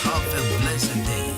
Have a blessed day.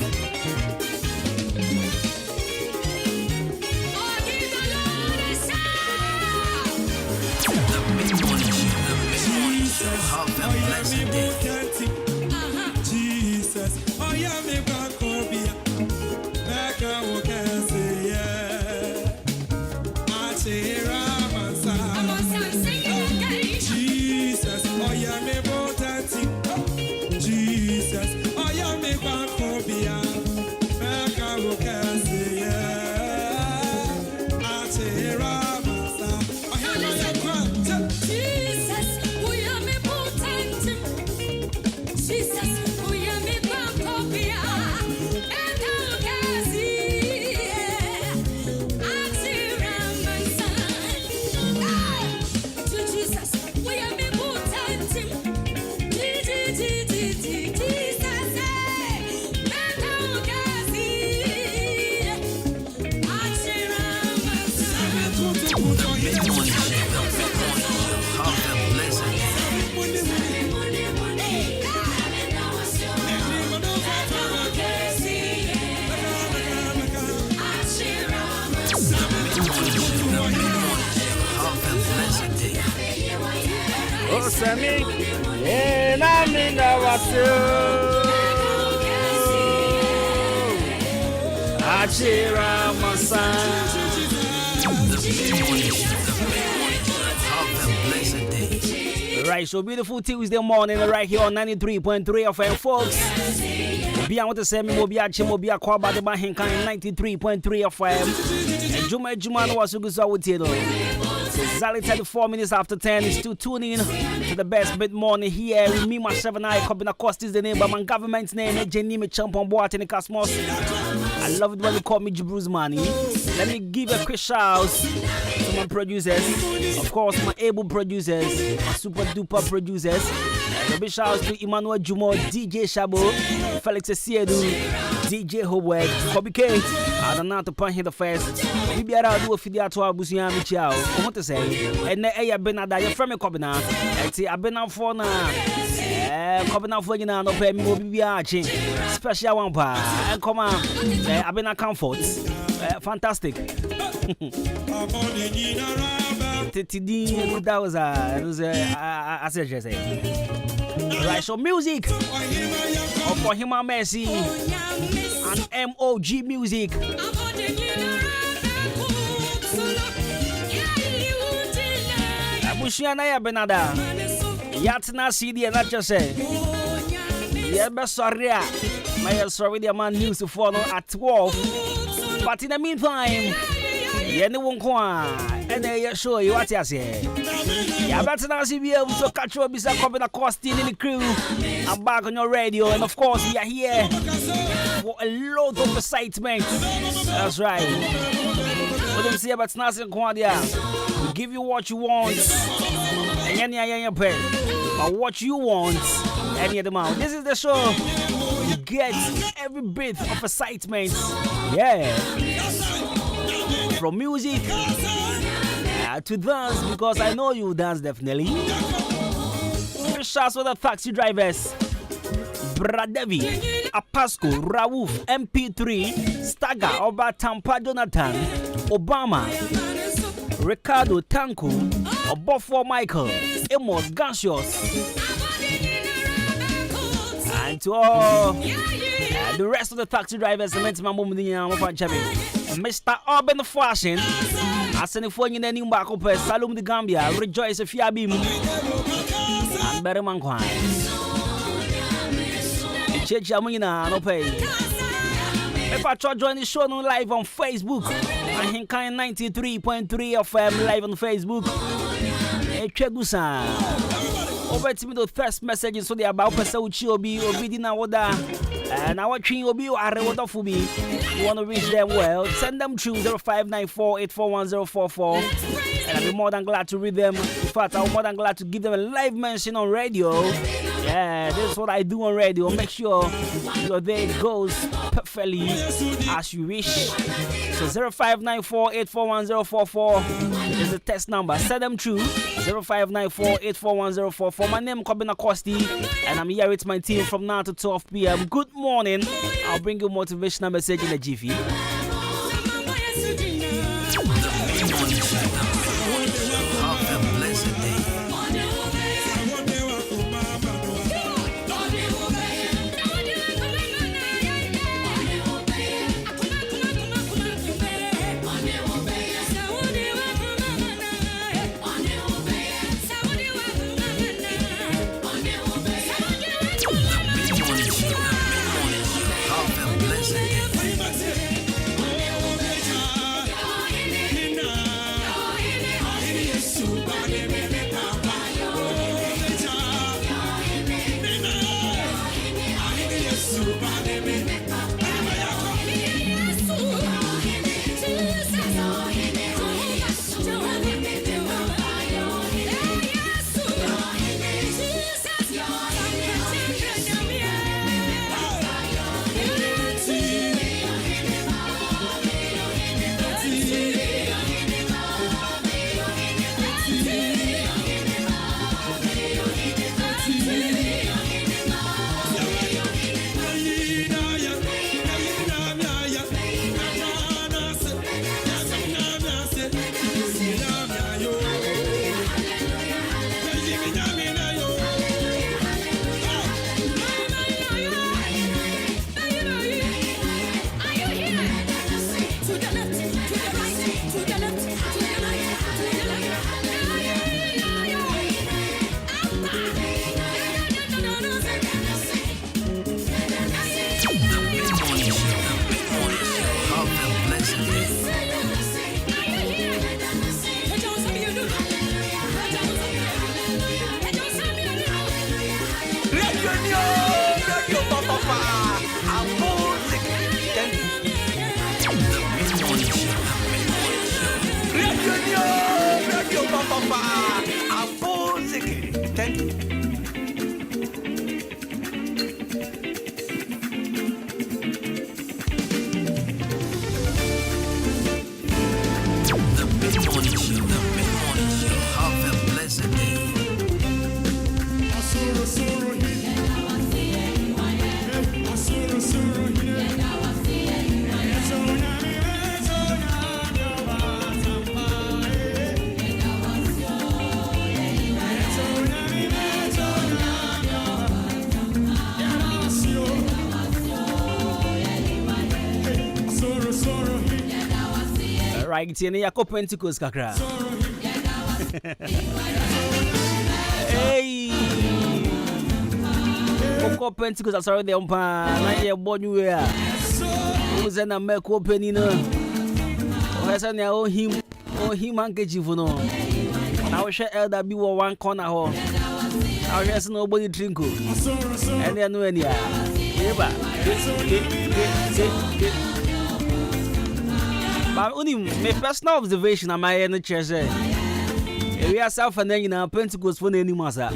Semi, and I'm in our Achira Masan. Right, so beautiful Tuesday morning right here on 93.3 FM, folks. Bia want to say me Mobia Chimobia Kwaba the Ahenkan 93.3 FM. And Juma was so good with you. Exactly 34 minutes after 10 is still tuning in to the best mid morning here with me, myself, and I. Cobina Cost is the name, but my government's name, Jenny me Champion Boat in the Cosmos. I love it when you call me Jibru's Money. Let me give a quick shout to my producers, of course, my able producers, my super duper producers. A big shout to Emmanuel Jumo, DJ Shabo, Felix Siedu, DJ Hobweg, Kobe K. I don't know to punch the first. We are out do a video to our Busia Michao. I want to say, and I have been at that from a Cobina. I've been out for now. Cobina for you now, no pay me, Mobiachi. Special one pa. And come on, I've been at comfort. Fantastic. That was I said just right, so music for him and Messi and MOG music. Abushia na ya benada. Yatna CD and that just say. Yeah, but sorry. My sorry, the man news to follow at 12. But in the meantime, yeah, no one can. And they show you what you say. Yeah, better now see be able to catch up beside Cobina Costin in the crew. I'm back on your radio, and of course, we are here for a lot of excitement. That's right. What do you say about Snazi Kwadia? We give you what you want, and any pay. But what you want, any of them out. This is the show. You get every bit of excitement. Yeah. From music to dance, because I know you dance definitely. Shouts with the taxi drivers: Bradevi, Apasco, Raouf, MP3, Staga, Oba Tampa, Jonathan, Obama, Ricardo, Tanku, Obofo, Michael, Amos, Gansios, and to all the rest of the taxi drivers. Mr. Urban Fashion, I send for you in the new back up, Salum the Gambia, Rejoice if you are being and better man quiet. Church Amina, no pay. If I try to join the show live on Facebook, Ahenkan 93.3 FM live on Facebook. Over to me the first messages so they about Pesauchi Obi, Obidina Oda. And our train will be a reward for me. You want to reach them well, send them through 0594-841-044. And I'll be more than glad to read them. In fact, I'm more than glad to give them a live mention on radio. Yeah, this is what I do on radio. Make sure your day goes perfectly as you wish. So 0594-841-044 is the text number. Send them through 0594-841-044. My name is Cobina Costi, and I'm here with my team from now to 12 p.m. Good morning. I'll bring you a motivational message in a jiffy. Thank you. Right, tiene ya ko Pentecost kakra. Hey, ko Pentecost sorry de umpa na ye bonu we a. O ze na me ko peni no. O hesa na o him handkerchief no. Na o she elder bi wo one corner ho. Na o hesa no body drink o. Ene no eni a. Eba. But only my personal observation am I in the church. We are self and then you know Pentecost for any massa.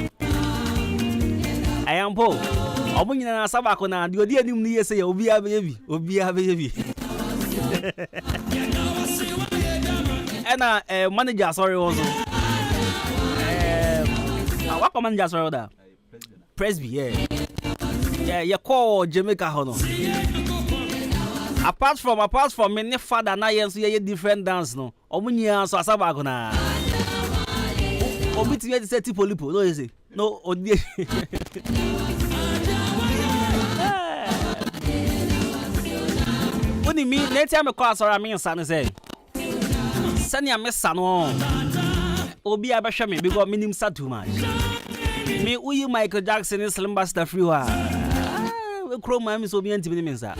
I am Paul. Obunya na sabako na the odi anim ni say obi a baby. And manager sorry also. What manager sorry that? Presby, yeah. You call Jamaica hono. Apart from many father na yen so ye different dance no. Omunya so asabako na. Obi ti ye say tipolipo no say. No odi. Oni mi netia me call sorry me nsa no say. Sani amesa no. Obi abehwe me because minim sa too much. Me uyi Michael Jackson is Slim Buster free wa. We crow my so bi antimi me nsa.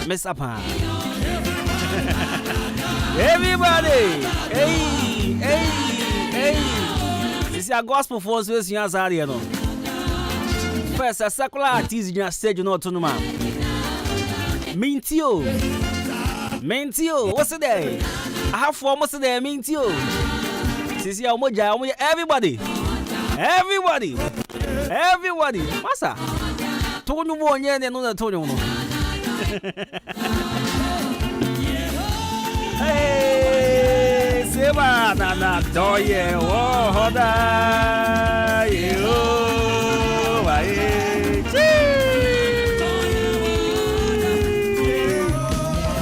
Mess up, huh? Everybody, hey. This is a gospel for us. You know, first a secular artist in a stage, you know, to no man. Mintio, what's the day? I have 4 months today, Mintio. This is your moja, everybody, Massa. Told you one year, and another told you. Hey, Seba na doye wo hoda yo wae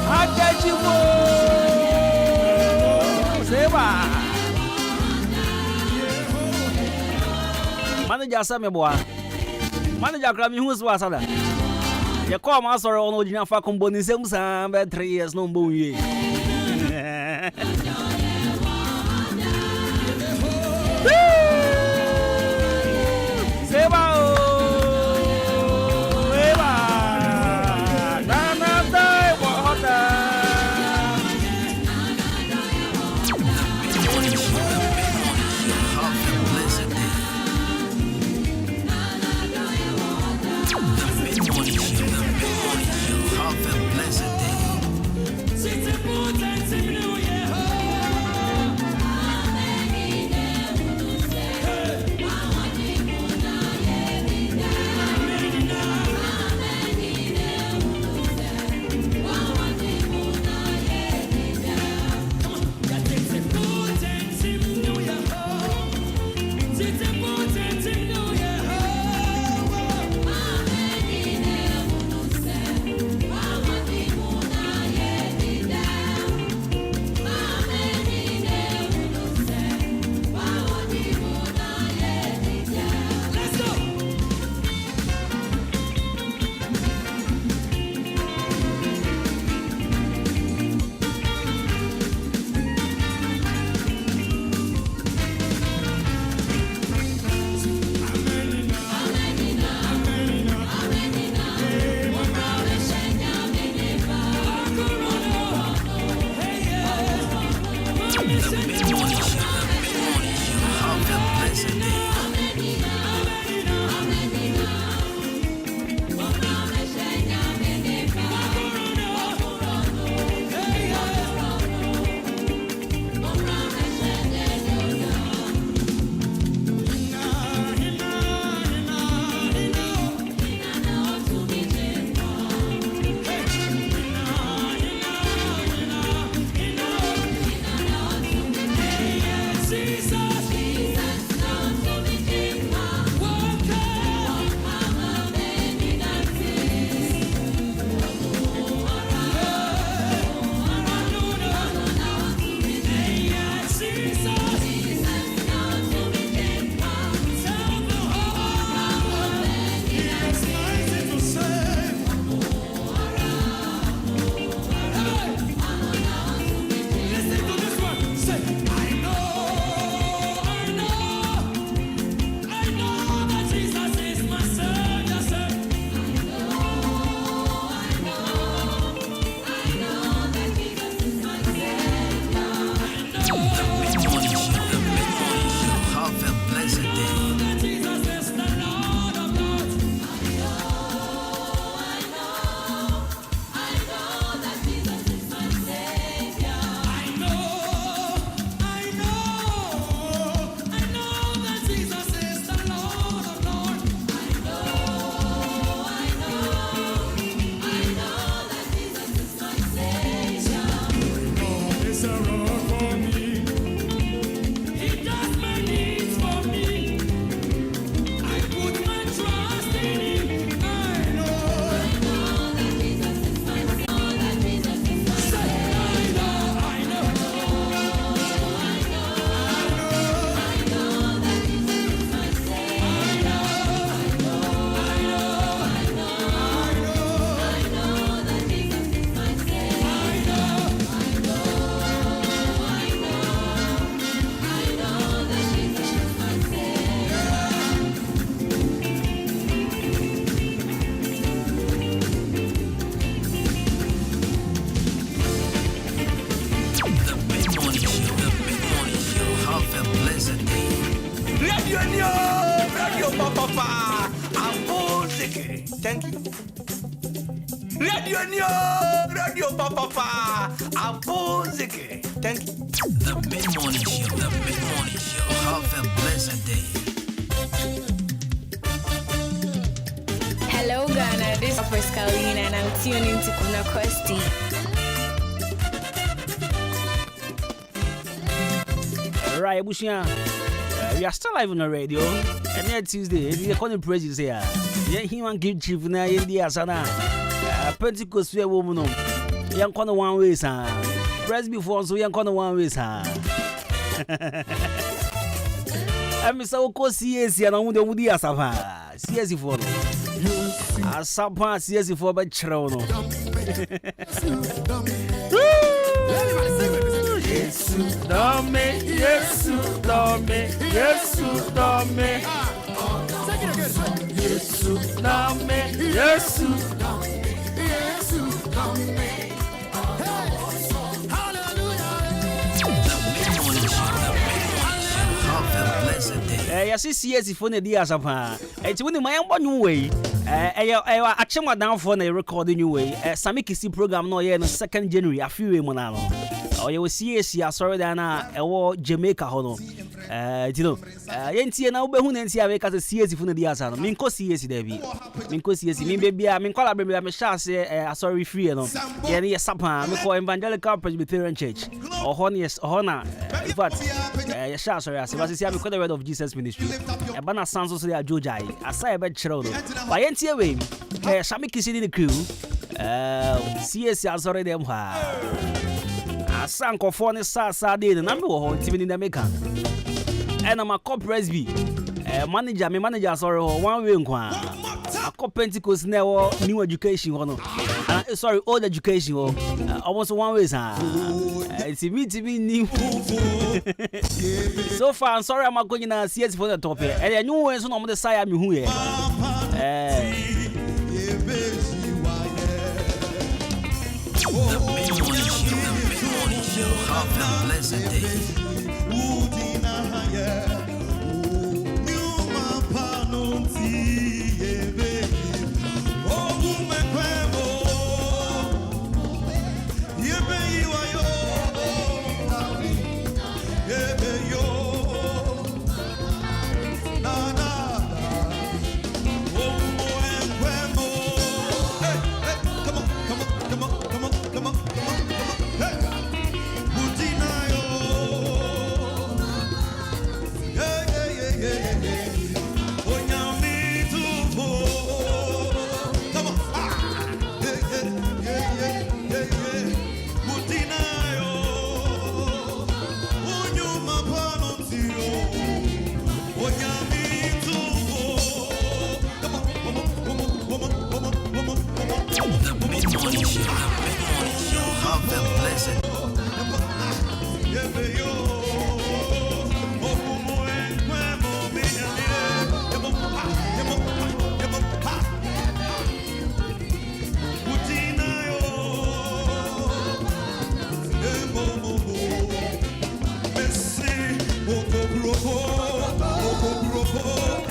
Ajajibo Seba Manager Sammy boy Manager Grammy who's was that you call my sorrow on original for combining some 3 years no more. Radio Papa, music. Thank you. Radio Papa, music. Thank you. The mid-morning show. Have a blessed day. Hello Ghana, this is Pascaline and I'm tuning to Kuna Kwesti. Right, Bushia. We are still live on the radio. And next Tuesday, we are calling praises here. Yeah, human give chief na India sana. Pentecost we woman. Young corner one way, sir. Press before so young corner one way, sir. I'm so close CS and I'm with the Asapa. CS for Asapa, CS for by Chrono. Yesu dame, Yesu dame, Yesu dame. Yesu dame, Yesu dame, Yesu dame. Yes, yes, if only the Asapa. It's when my own new way. I actually down for a recording new way. Sami Kisi program no year no 2nd January. A few monano. Oh, you will see a sorry Dana, a war Jamaica Hono. You know, Yentia now be who Nancy make as a CS if only the Asana. Minko CS Debbie. Minko CS, me baby, I mean, call baby, I'm a shall say, sorry free, no. Yenny a sapa, me call Evangelical Presbyterian Church. Or Honest Honor. In fact, shall sorry, as I say, I'm the word of Jesus ministry. A banner sounds also there, Jojai. I say a bad children. By Yentia way, Sami Kisi in the crew. CS is already them. Sanko phone Saturday, and I'm even in the maker. And I'm a cop presby. Manager, sorry, 1 way. A cop Pentecost now, new education. Sorry, old education. Almost 1 way. It's to be new. So far, I'm sorry, I'm going to CS for the top here. And I knew when some of the side I'm who here. Have a blessed day.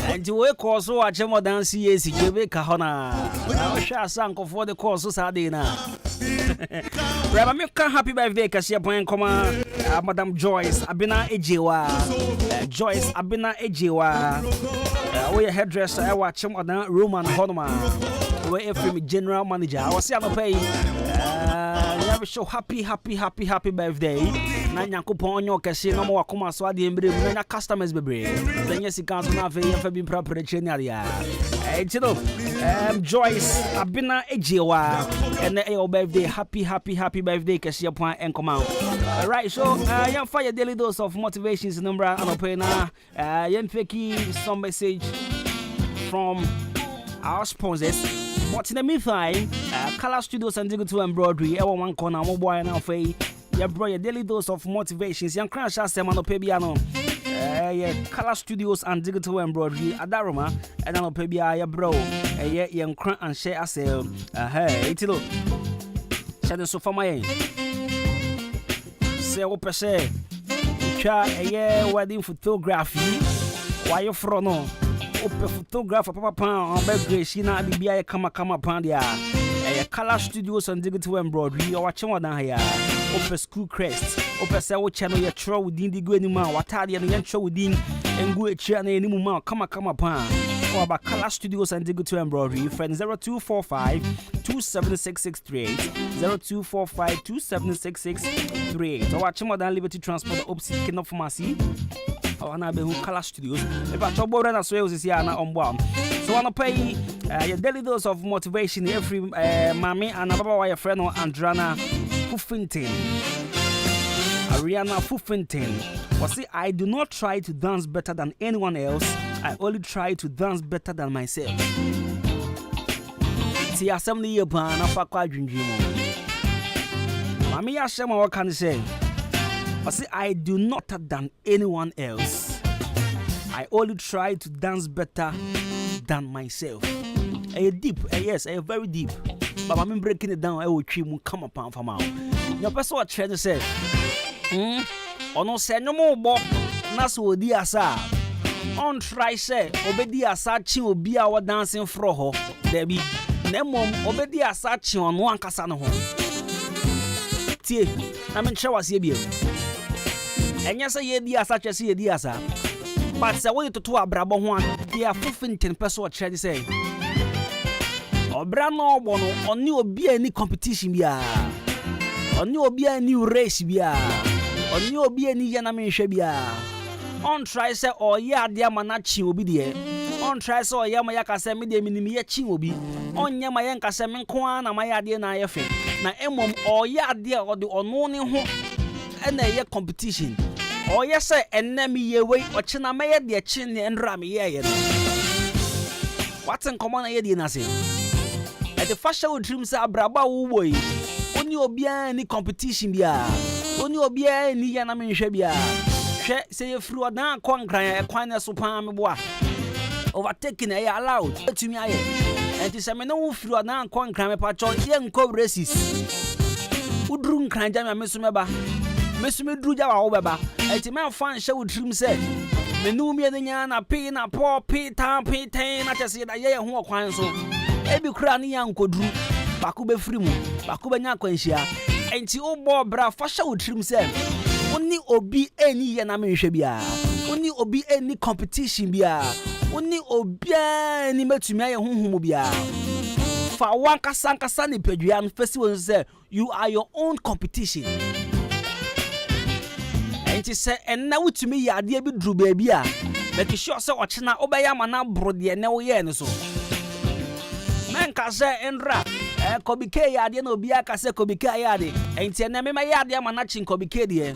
And you work also at Jemo Dance CS, Jamaica Hona. I shall sank for the course of Sardina. Rabamika, happy birthday, Cassia Point, Madam Joyce, Abina Ejiwa, Joyce, Abina Ejiwa, we hairdresser, I watch him on the Roman Honoma, we FM General Manager. I was on pay. Show happy birthday. Nanya coupon your casino, no more come so the embryo, Nanya customers be brave. Then yes, you can't have a be proper area. Joyce, Abina Ejiwa, and the birthday, happy birthday, Cassia Point and come out. Alright, so young fire daily dose of motivations number and opena. Young Feki, some message from our sponsors. But in the meantime, Color Studios and Digital Embroidery, one corner, one boy and Alfay. You brought your daily dose of motivations. Young Crash as Semano Pebiano. Color Studios and Digital Embroidery, Adaroma, and I'll pay ya bro. Young Crash and share as a hey, Tilo. Shadow so for my say, oh, per se, wedding photography. why you from no open photographer papa on be she na bibia kama pan dia color studios and digital embroidery or watching one here open school crest open say wo channel your throw within the go anima watade no yen throw within engu echi na enimu ma kama pan or about color studios and digital embroidery friend 0245 276638 0245 276638 or watching more than Liberty Transport opposite Kingdom Pharmacy or na be who color studios if I talk about na so is here na on board so wanna pay your daily dose of motivation every mommy and baba your friend or Andrana Fufintin Ariana Fufintin or say I do not try to dance better than anyone else, I only try to dance better than myself. See assembly year pan afa kwa dwindwimo mommy ya shema what can say I say I do not better than anyone else, I only try to dance better than myself. Deep, yes, very deep. But I'm breaking it down. I will trim come upon from out. Your person what trying to say? Or no say no more bo. Naso odi asa. On try say obedi asa chi obi a wa dancing fro ho. There be nemom obedi asa chi on wan kasa no ho. Tie, na me nche wase bia. Enya say ye di asa chese ye di asa. But say we to abrabo ho an dia fufinten person what try to say. Obra no bono oni obi ani competition bia oni obi ani race bia oni obi ani yana menhwe bia on try say oya de amana chi obi de on try say oya ma yakase me de minimi ya chi obi onye ma yankase me nko na ma ya de na ayefe na emom oya de ode ono ne ho na ye competition oya say enna me ye we ochi na me ye de chi ne nra me ye no watin common na ye de na say at the fashion dreams abraba wo boy oni obia ni competition bia oni obia ni yana menhwe bia hwe say you free odan kwankran e kwan na so pan me boa overtaking e allowed etumi aye enti se me no free odan kwankran me pacho ye nko races udru nkran ja me so meba me dru ja wa wo beba enti me fan hye wo dreams say me nu me nya na pe na po pe tan na chese da ye ho kwan so ebi kura ni yankoduru baku be free mu baku be nya kwanhia enti obo bra fasha wotrim se oni obi eni ye na menhwe bia oni obi eni competition bia oni obi eni metumi aye honhom bia fa wan kasa ni pedua no fesi won se you are your own competition enti se enna wotumi ya ade bi duru ba bia make sure se ochena obeya mana brode ne wo ye ne so Kase enra kobike yade na obi akase kobike yade enti na me ma yade ama na chin kobike de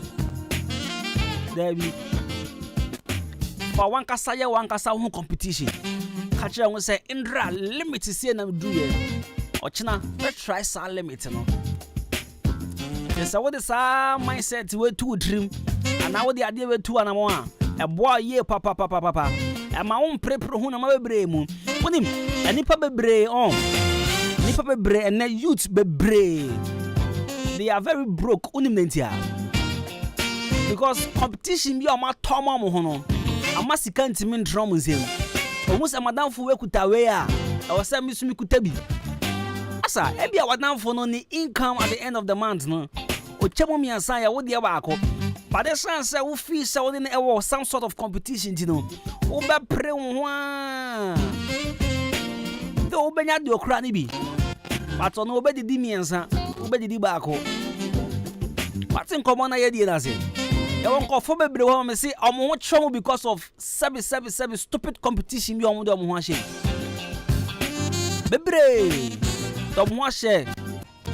David for one kasa ho competition ka kire won say enra limit see na do ye ochina let's try sa limit no yes what is our mindset we to dream and now the idea we to anamo a boy ye papa e ma won prepare hu na ma bebre mu wonim anipa bebre on nipa bebre and youth bebre they are very broke unim nentia because competition bi o ma tomo mo ho no ama sika ntimi ndrom nsem omu se madamfo we kuta we a e wo se misumi kuta bi asa e bia wadamfo no ni income at the end of the month no o chemo mi ansan ya wo de ba akọ but the sense we feel so in some sort of competition you know o be pre ho a the obenya de okra ni bi but no obedi mi ansan obedi ba akọ but in common na ye die na say e won ko fo bebre ho me say omo ho chwo because of service stupid competition bi omo de omo ho ahye bebre to omo ahye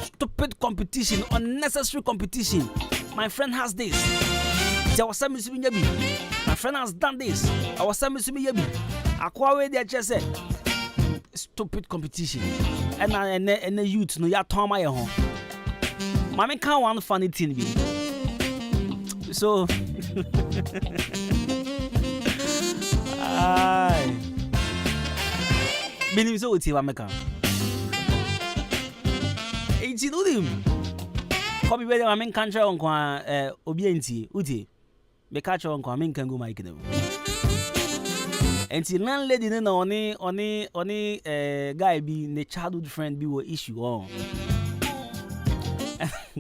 stupid competition, unnecessary competition. My friend has this. My friend has done this. Akwawe they just say stupid competition. And the youth no ya turn my home. Mommy can't one funny thing be. So Bini so uti wa meka. Enti no dim. Kobi be dem amen kan try on kwa obi enti uti. Me ka try on kwa amen kan go mic dem. Until landlady no only guy be the childhood friend be what issue on.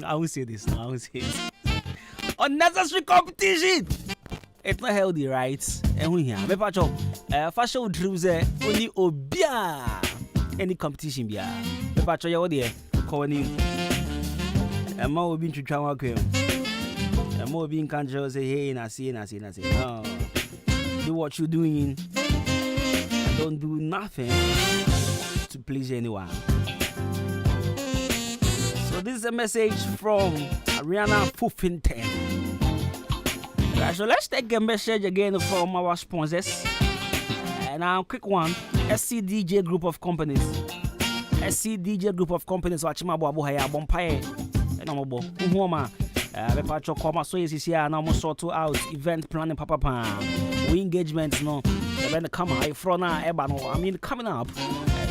I will say this now. I will say it. Unnecessary competition. It's not healthy, right? And we here. Me pacho. Fashion dreams only obia any competition bia. Me pacho ya odi ko ni. Emma obi ntwitwa wa kwem. Emma obi nkanjo say hey na see. No. Do what you're doing. Don't do nothing to please anyone. So this is a message from Ariana Fuffington. Right, so let's take a message again from our sponsors. And now, quick one. SCDJ Group of Companies. SCDJ Group of Companies. Wachima bo haya bompaye. Enamobo. Uhoma. Bepacho koma so yesi ya na mo sort out event planning papa. We engagement no. Ebe come high front na eba no. I mean coming up.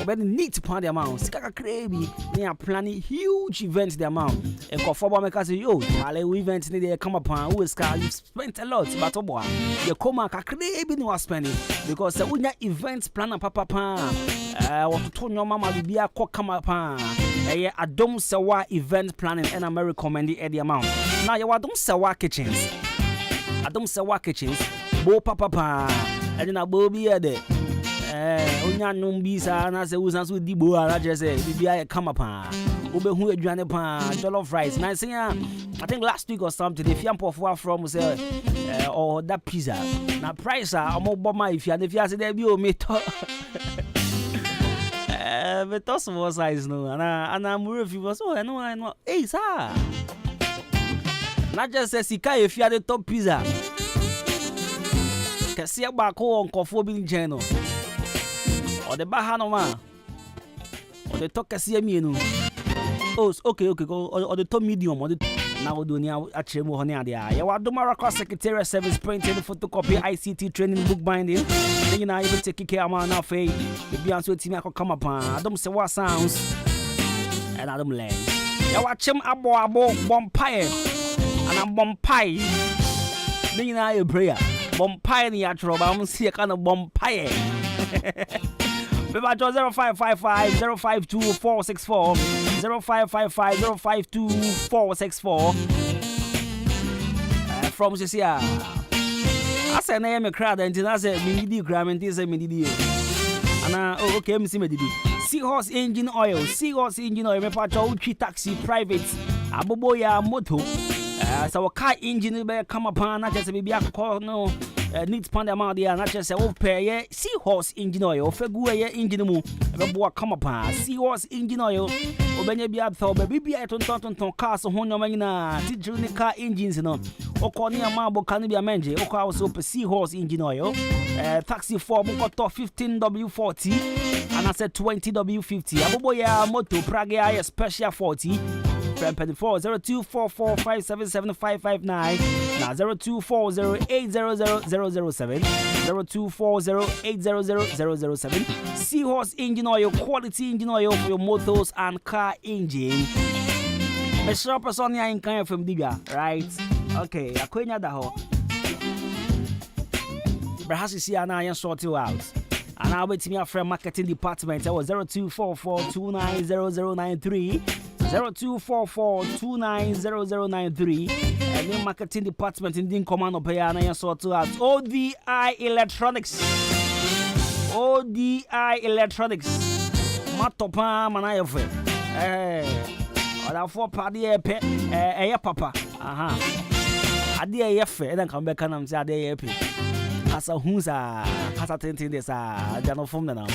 Ebe need to plan the amount. Sikaka crazy. They are planning huge events the amount. And for football makers say yo, ale event need they come upon. Who is car you spent a lot but obo. You come ka crazy no spending because when your events planner papa want to your mama be a come upon. Adom Sawa event planning and I'm recommending the amount. Now you Adom Sawa kitchens. Adom Sawa kitchens. Bo papa and then a bobby at it. Onya numbisa na se usan so dibo ara je say bibia come upon. Ube hu aduane pa jollof rice. Now say I think last week or something if you am from say or that pizza. Now price am oboma if you say there be o me to but that's what size no and I'm review was I know hey sir not just say sika if you are the top pizza can see about on coffee being channel or the bahano man or the talk see me no oh okay or the top medium or the now do nia actually mo honia dia ya Adwuma record secretarial service printing photocopy ICT training book binding then you know you take care man now fe e bia so timi akoma pa Adom say what sounds and Adom land ya watchem abo bompae and am bompae then you know you prayer bompae ni atro ba am see kind of bompae Beba 0555 052 464 0555 052 464 from Cecilia. I said, I am a crowd and I said, Midi Gram and this Midi. And okay, I'm Midi. Seahorse engine oil, me pacho taxi private. Aboboya moto. So car engine be come upon, not just be a call no. Needs pound amount there, not just a pair, Seahorse engine oil, Fegua engine mu, a come upon, Seahorse engine oil, Obenya be up, baby, I don't cars on Honamina, Tijuni car engines, no, or Cornia Marble can be a manager, or also Seahorse engine oil, taxi for Mokoto 15W40, and I said 20W50, Aboboya Moto Praga special 40. 0244577559 now 0240800007 0240800007 Seahorse engine oil quality engine oil for your motors and car engine. A shop person here in Kenya from Diga, right? Okay, akwenya da ho. Perhaps you see I sort you out. And I'll wait to me a friend marketing department. I was 0244290093 0244290093 and then marketing department in command of pay and I sort out ODI Electronics Matopa Manayofe or for party papa Adi yefe then come back and I'm say adi yepe as a hunza as a tenting this jano from now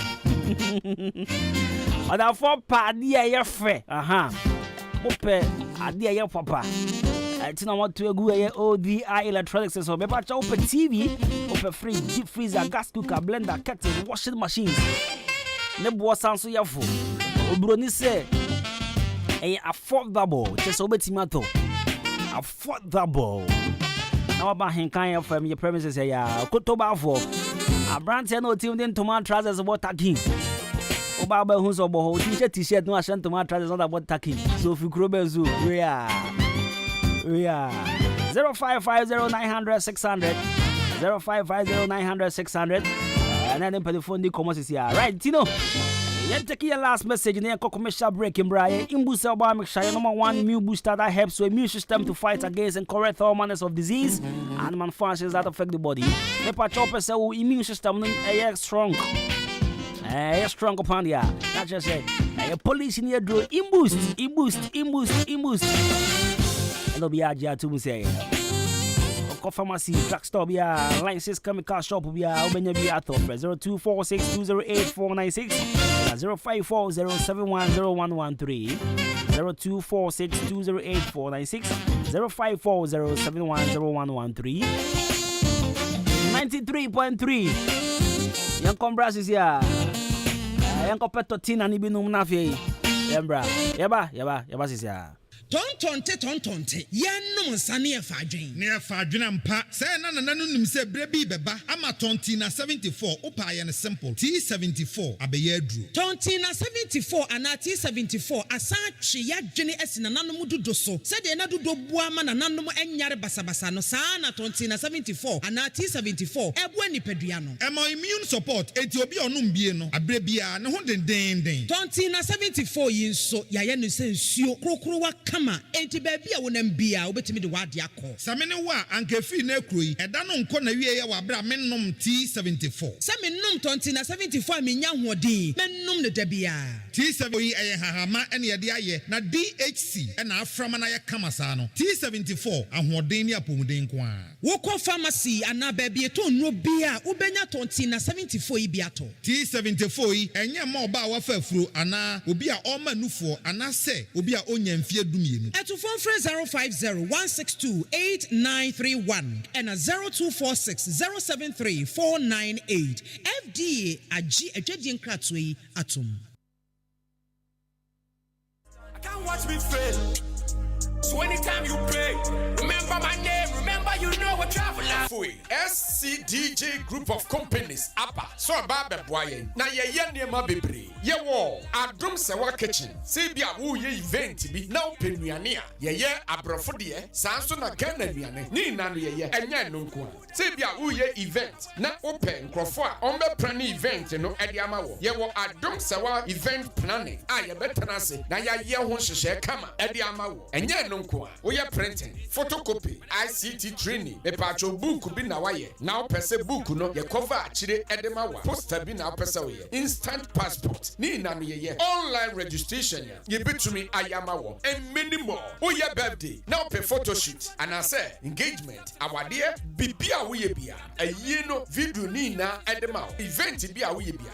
Other for party yefe Ope adi ye papa I think I want to go ODI Electronics so be patch open TV open free deep freezer gas cooker blender kettle washing machines ne bo sanso yafo obroni say affordable just obetimi to affordable now ba Ahenkan FM your premises ya kotoba for a brand no team den tomato trousers about taking Baba who's a boho, t-shirt, no ascent to my trousers, not about taking. So if you crobezu, we are 0550 900 600 0550 900 600 And then the phone, they come here. Right, Tino. Yeah, take your last message in the commercial breaking, Brian. Imboost Albamixia, number 1 immune booster that helps your immune system to fight against and correct all manners of disease and malfunctions that affect the body. The patch up immune system is strong. Strong upon the Not just say, police in your draw. Imboost. Hello, be a to say. Pharmacy, drugstore, license chemical shop, Obenya be at 0246208496, 0540710113, 0246208496, 0540710113, 93.3. Young Combras is here. Young Copeto Tina Nibinum Nafi. Yabra, is here. Tontonte yanum sane afadwen ne afadwen ampa say na nim se brebi beba ama tonti na 74 opa ye ne simple T74 abeye adru tonti na 74 ana T74 asa twe yadwene asina nanom dodo so se de na dodo bua ma na nanom enyare basabasa no saa na tonti na 74 ana T74 ebu anipadua no emo immune support enti obi onum bie no abrebia ne ho den tonti na 74 yinso yaye no se nsuo krokro wa enti baby a wonam bia obetimi de wade akọ samene wa ankefi na ekroyi eda no nko na wie ye wa bra mennom T74 samennom tonti na 74 menya hoɔden mennom ne da bia T74 yi eye hahama ene ye de aye na DHC ena aframa na ye kama saa no T74 ahoɔden ni apomuden ko a wokɔ pharmacy ana baby to nro bia ubenya tonti na 74 yi bia to T74 yi enye ma oba wa fa afuro ana obi a ɔma nufoɔ ana se obi a onya mfie dumienu to phone 050-162-8931 and a 0246-073-498. FDA Aji Ejedian Kratwe Atum. I can't watch me fail. So anytime you pray, remember my name, remember you know what travel like. SCDJ Group of Companies, Apa, so Baba Boye, na ye nema bebre, ye wo, Adwuma Sewa Kitchen, Sebia woo ye event be now penuania, ye abrofodie, Sanso na Ghana Niane, ni nanu ye, enya nunkwa. Sebia woo ye event, na open, crofwa, ombe prani event, no ediamawo, ye wo Adwuma Sewa event planning, ye betanase, na ye honshe kama, ediamawo, enya nunkwa, oye printing, photocopy, ICT training, me pacho book bi na waye, now pese book no, ye cover chire edemawa, poster bi na pese oye, instant passport, ni na ye, online registration, ye bitumi ayamawo, and many more, oye birthday, now pe photo shoot, and I say, engagement, awade, bibia uye bia, a yeno video ni na edemawo, event bia uye bia,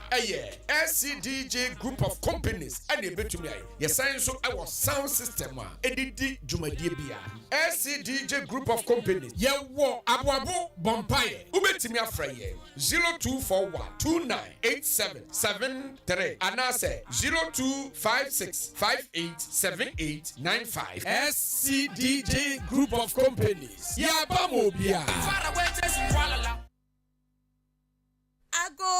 SCDJ Group of Companies, and ye bitumi ye sign so our sound system, edidi jumadie bia, SCDJ Group of Companies, ye wo abuabu bompaye, ubetimi afraye, 0241-298773, and I say 0256587895, SCDJ Group of Companies, ya bamo bia. Ago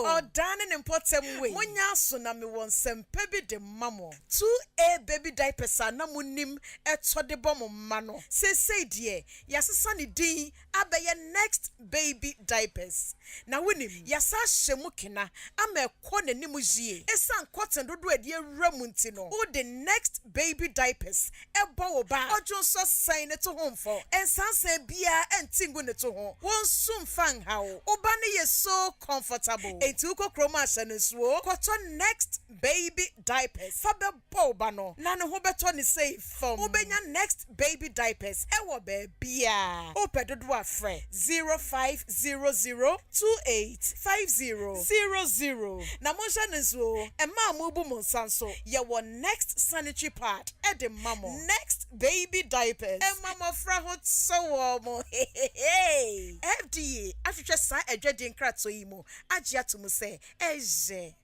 Odanin important way. Munya sunami won sempe bi de mamo. 2A baby diapers na munim eto de bomo mano. Say die yasesa ni din abeye next baby diapers. Na wunim yasa hyemu kena ama ekɔ n'anim jie. Esan cotton dodo edi ramunti no. O the next baby diapers ebo wo ba. Ojo so sign to home for. Ensan se bia entingu ne to ho. Won sum fan hawo. Oba ne ye so comfortable. Etuko chroma shaneswo. Cotton next baby diapers. Fabe boba no. Na ne ho beto ni say fam. Obenya next baby diapers. Ewo be bia. Ope dodo afre 0500285000. Na mo shaneswo. Ema mubu monsanso. Ye wo next sanitary pad. Ede mamo. Next baby diapers. Ema mo fra hot so mo. FDA. After sa ejedi nkratso imo. Ajia to mu say eje.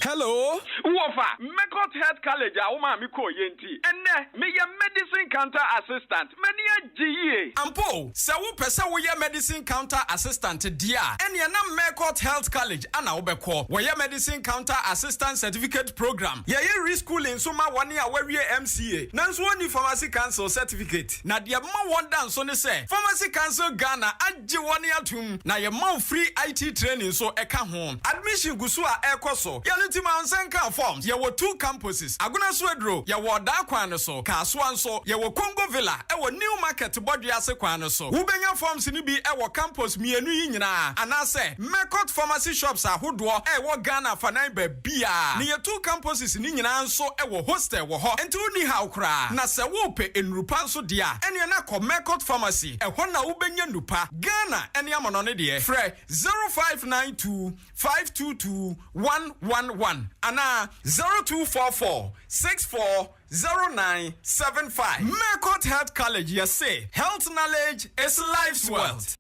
Hello. Wofa, Mekot Health College, Auma Miko Yenti, and me a medicine counter assistant, many GE. Ampo, Sawu Pesa medicine counter assistant dia. And yana Mekot Health College, Anna Obeko, where medicine counter assistant certificate program. Ye reschooling suma 1 year where MCA. Nanswani Pharmacy Council certificate. Na dia ma one dance so ne say. Pharmacy Council Ghana aji 1 year tum. Na ye ma free IT training so eka home. Admission gusua ekoso. Yalutima Ahenkan forms. Ye were 2 campuses. Aguna Swedro. Ye were Dakwan so. Kaswan so. Ye were Congo Villa. Ewo New Market Bodiase Kwan so. Ubenya forms ni bi ewo campus mienu yinyina. Anase Mekot Pharmacy shops are hudwo ewo Ghana fanai be bia. Ni ye 2 campuses ni nyina so ewo hostel wo ho. Enti uni ha ukra. Na se wo pe enrupa so dia. Eni na ko Mekot Pharmacy. Eho na ubenya nupa. Ghana eni amono ne de. Fre 0592 522 111 ana 0244 640975. Mekot Health College, yes say health knowledge is life's wealth.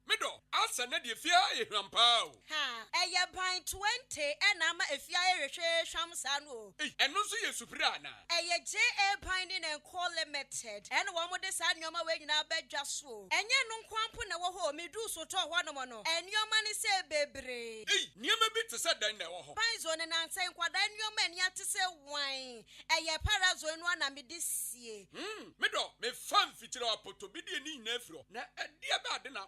Mido, asa na die fia e hwampao. Ha, eye ban 20 na ma efia ehwehwe hwamsa no. Eno so ye supira na. Eye JA ban ni Call Limited. Ene wo mo de sa nyoma we nyina badwa so. Enye no nkwampo na wo ho medu so to ho no mo no. Enyoma ni se bebre. Niema bi te se dan na wo ho. Ban zo ne nan sen kwada nyoma ani ate se wan. Eye parazo no na me de sie. Mido, me fan fitira apoto bi de ni nyina afiro. Na adie ba de na wo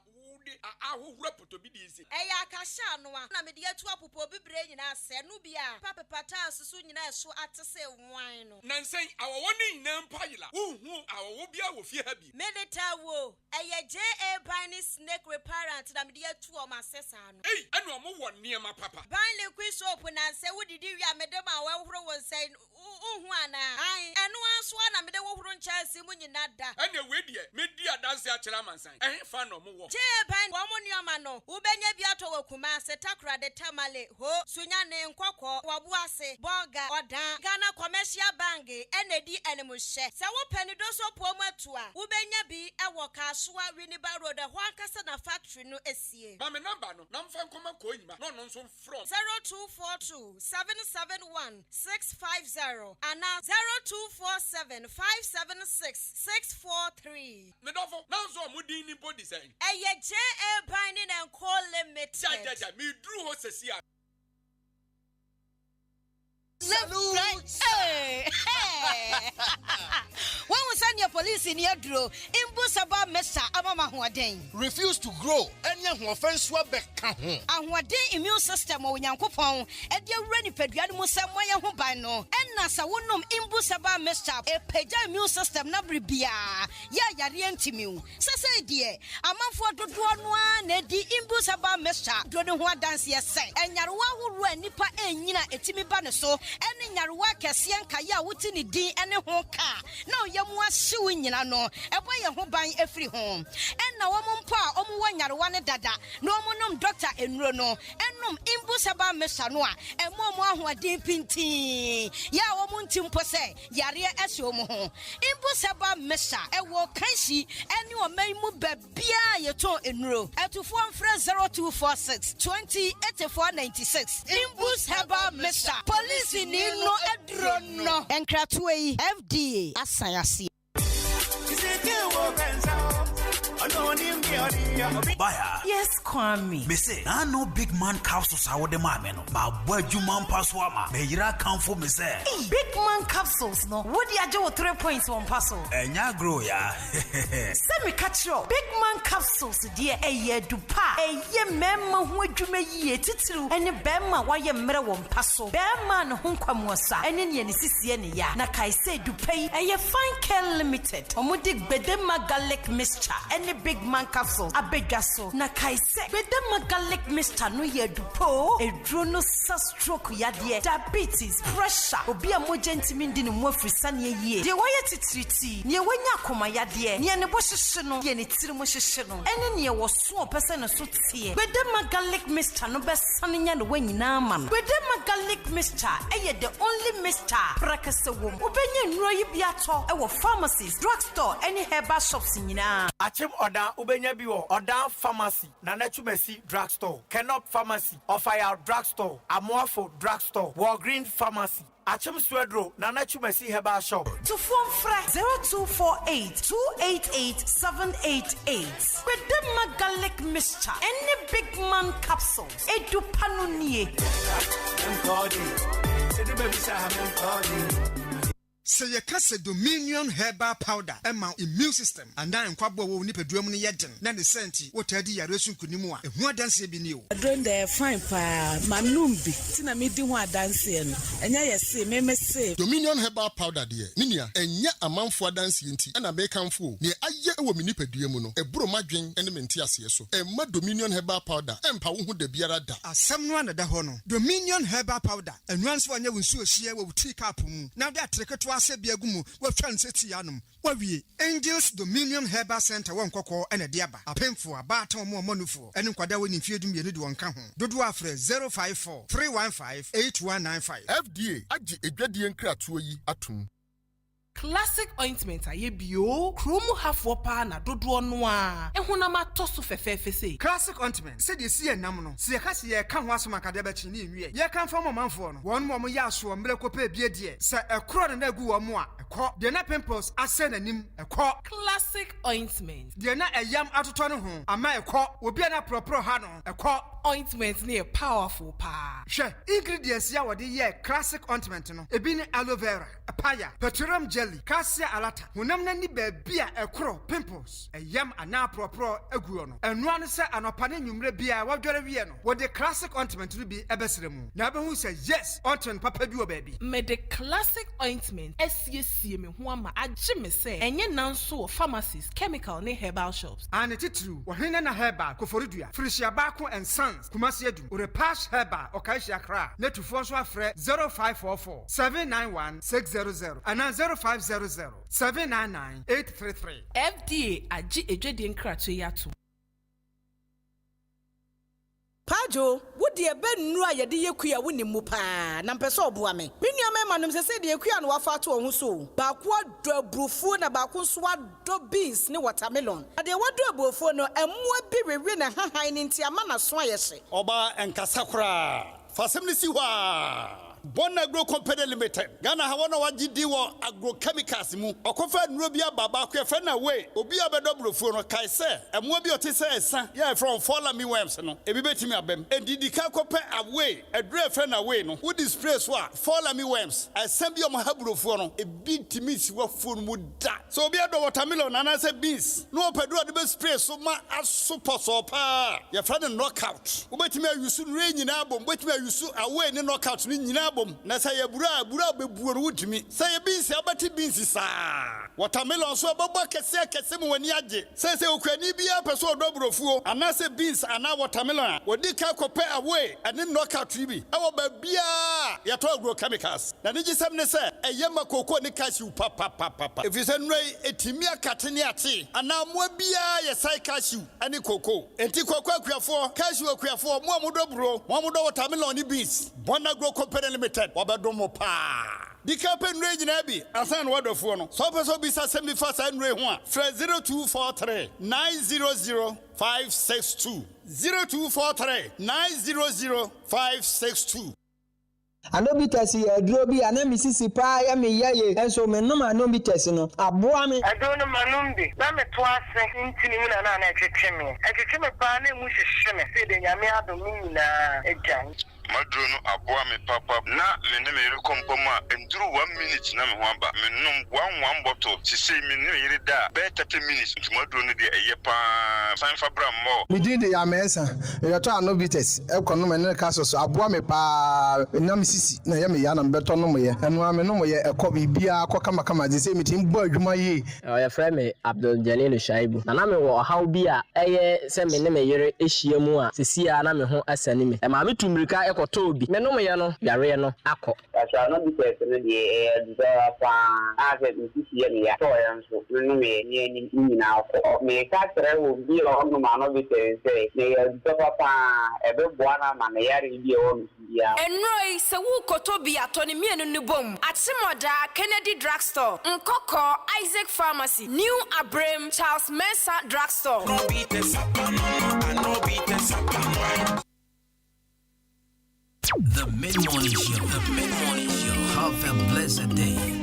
ahohura poto bi di isi. Eya akasha no a na me de atu apopo bibre nyina se no bia papa pata susu nyina so atese wan no. Nansen awowo ni nyina mpayila. Uhu awowo bia wo fie ha bi. Medita wo eya JA Bani Snake Reparent na me de atu o masesa no. Anu omo wo niema papa. Ban liquid soap na se wodidi wi amede ma wa horo won sai uhu ana. Ai enu aso na me de wo horo ncha si mu nyina da. Ene we die me di adanse a kira mansan. Fa no mo wo. JA Bani wo mo nioma no ubenya bi ato wa kuma se takra de tamale ho sunya ne nkokọ wabuase boga odan Ghana Commercial Bank enedi enemuhye se wo panido so pomu atua ubenya bi ewo Kasua Winneba Road ho akasa na factory no esie ma me number no na mfa nkoma ko nyima no no nso from 0242 771 650 and 0247 576 643 me dofo na nso mudi ni body say eye JA Binding and Call Limited. Ja me drew ho sesia. Salute. Hey. When we send your police in your draw, Imbusaba Mesa Amama Huaden. Refuse to grow. Any offense will be and what day immune system or Yankopon, and dear Renny Pediamus Samoya Hubano, and Nasa Wunum Imbusaba Mesa, a Peja immune system Nabribia. Ya Yarientimu. Sasa dear, a man for the one, Eddie Imbusaba Mesa, don't want dance yes, and Yarwa who ran Nipa and Nina Etimi Banaso, and in Yarwa Cassian Kaya Wutini D and a honka. No, Yamwa suing in no, a boy who buying every home. And now one pa, one Yarwana Dada, no monum doctor in Rono, and num Imbusaba Mesanoa, and more who are deep in tea. Ya womuntim pose, Yaria Esomo. Imbusaba Mesa, a walk Kanshi, and you may move Bia Yato in row, at to 0246 20 8496. Imbusaba Mesa, police in no Edrono, and Kratway FDA, Asayasi. Baya. Yes, Kwame. Me say, I know big man capsules are the mamma. My boy, you man passwama. May you come for me, say. Big man capsules, no. What do you do 3 points on puzzle? And ya grow, ya. Send me catch you. Big man capsules, dear, a year do pa. A year member who you may ye titru. And a bema why you mirror one puzzle. Bear man whom come was and in Yenisi ya. Nakai say do pay a year fine care limited. Omudik bedema garlic mixture. Any big man capsules. A big gaso. Nakai say bedema garlic mixture no ye do po. A drono stroke ya dear. Diabetes, pressure. Obia mojentimin in more free sunny ye. The wire titriti. Near when ya koma ya dear. Near the bushes no. Yen it's no. And near was so person a suit here. Bedema garlic mixture no best sunny and when you na man. Bedema garlic mixture. Aye the only mixture. Practice a woman. Obenya no ye biato. Our pharmacies, drugstore, any herbal shops in Yina. Achim order Ubenya Yenya Bio, Odan Pharmacy, Nanachumesi Drugstore, Kenop Pharmacy, Ofaya Drugstore, Amorpho Drugstore, Walgreen Pharmacy. Achim Swedro, Nanachumesi Herbal Shop. To phone fra 0248 288 788. With the garlic mixture, any big man capsules, Edu Panunie. Say your case Dominion Herbal Powder, Emma immune system, and then Quabo will nip a drum in Yedden, Nanny Senti, what I did, Yaresun Kunimua, and what dance be new. I don't dare fine pa, Manumbi, Tina meeting one dancing, and I say, Meme say Dominion Herbal Powder, dear, Ninia, and yet a month for dancing, and a bacon fool, near a year a woman nip a diamono, a bromaging, and a mentias, and my Dominion Herbal Powder, and Pau de Biarada. As someone at the Hono, Dominion Herbal Powder, and once one year will so share will take up. Now that trick to us. Biagumu, what transit yanum. What we Angels Dominion Herbal Center, one cocoa and a diaba, a pen for a baton more monufo, and in Quadawin in Field Miridu on Cajon. Dodo Afre 054 315 8195. FDA, Aji Egadian Kratui Atum. Classic ointment aye bio kromu hafo pa na dodo no a ehunama toso fefefe sei Classic ointment said you see a namuno see a case ye kan waso makade ba chi ni wie ye kan fa manfo no won mo ya so mreko pa bie die se ekro na gu wo mo a ekọ de na pimples ase nanim ekọ Classic ointment de na eyam atoto no ho ama ekọ obi na propro ha no ekọ ointment ne powerful pa hwe ingredients ya wode ye classic ointment no ebi ni aloe vera apaya petroleum jelly Cassia alata hunam na ni bia ekro pimples eyam ana propro aguo no eno an se anopane nwumre bia wadware wie no wo de classic ointment no bi ebesere mu na be hu se yes ointment papa bi o baby me de classic ointment esiesie me ho ama agye me se enye nanso pharmacies chemical ne herbal shops and titru wo hene na herbal koforidua frisia baako and sons kumasi adu repash herbal okaishi akra netufo so afre 0544 791 600 and 0500 799-833. FDA aji ejedi nkratu yato. Pajo, would ye ben no ye de yekuya woni mu pa na mpese oboa me. Me nuama manum se de yekuya no wafa to ho so. Ba kwa do brufu na ba ko so do beans ne watermelon. Ade wado brufu no emwa bi wewe na hahan ni ntiama na so ayehye. Oba enkasa kra. Fasem ni si hwa. Bon Agro Company Limited. Ghana hawana wajidi wa agrochemicals mu. Okofa nrobia baba ko efe na we. Obi abedobro fu no kai se. Emo bi otise esa. Yeah from Follow Me Worms no. Ebi betimi abem. Endidika kope away. Edre efe na we no. Wo display so a Follow Me Worms. Asem bi omo habro fu no. Ebi timi si wa fu mu da. So obi ado watermelon na say beans. No opedo de be spray so ma asupo so pa. Ye fa the knockout. Wo betimi ayusu nre nyina bom. Betimi ayusu away ni knockout ni nyina bom. Na say bura bebuo no wutimi say beans abati beans sa watermelon so baba kese mu wani age say okwani bia peso odobrofuo ana say beans ana watermelon wodi ka kope away ane knockout bi e wo ba bia ya to agro chemicals na ni gisem ne say eyema koko ni cashew papa if you say nrai etimi akate ne ate ana mo bia ya sai cashew ane koko enti koko akuafo cashew akuafo mo amodobro mo amodo watermelon ni beans Bon Agro Company Limited wabedomo pa Dikape nre nyina bi asan wadofo no so peso bi sa semi fasa nre ho a 0243 900 562 0243 900 562 Anobites ye drobi anamisisi pa ya me yaye enso me no anobites no aboa me adono manumbi na me to ase ntini mu na etwetwe me pa na mu hwehwe me se de nyame adomi na ejan Madrono aboa me papa na me ne me rekompoma enduru 1 minute na me ho aba me num 1 bottle sisi me ne yiri da be 30 minutes nti madrono de eye pa san fabra mo me din de ya mesa e to anobites e kono me ne ka so aboa me pa na misisi na ya me ya na beto no mo ye eno ame no mo ye e ko bibia akọ kama de se me tin bo adwuma yi ya frɛ me Abdul Jalil Shaibu na me wo haw bi a eye se me ne me yiri ehia mu a sisi a na me ho asani me e ma me tumrika koto bi me no me ya no yare no akọ asa no bi tete no de do fa ase nti sie me ya to ya nso no me ni na akọ me ka tere wo bi o no ma no bi tete me ya do papa ebe boana ma me yare bi o no ya enroi se wo koto bi atoni mienu ni bom atimoda Kennedy Drugstore Nkoko Isaac Pharmacy New Abraham Charles Mensah Drugstore no be the sapano and no be the sapano. The Mid-Morning Show. The Mid-Morning Show. Have a blessed day.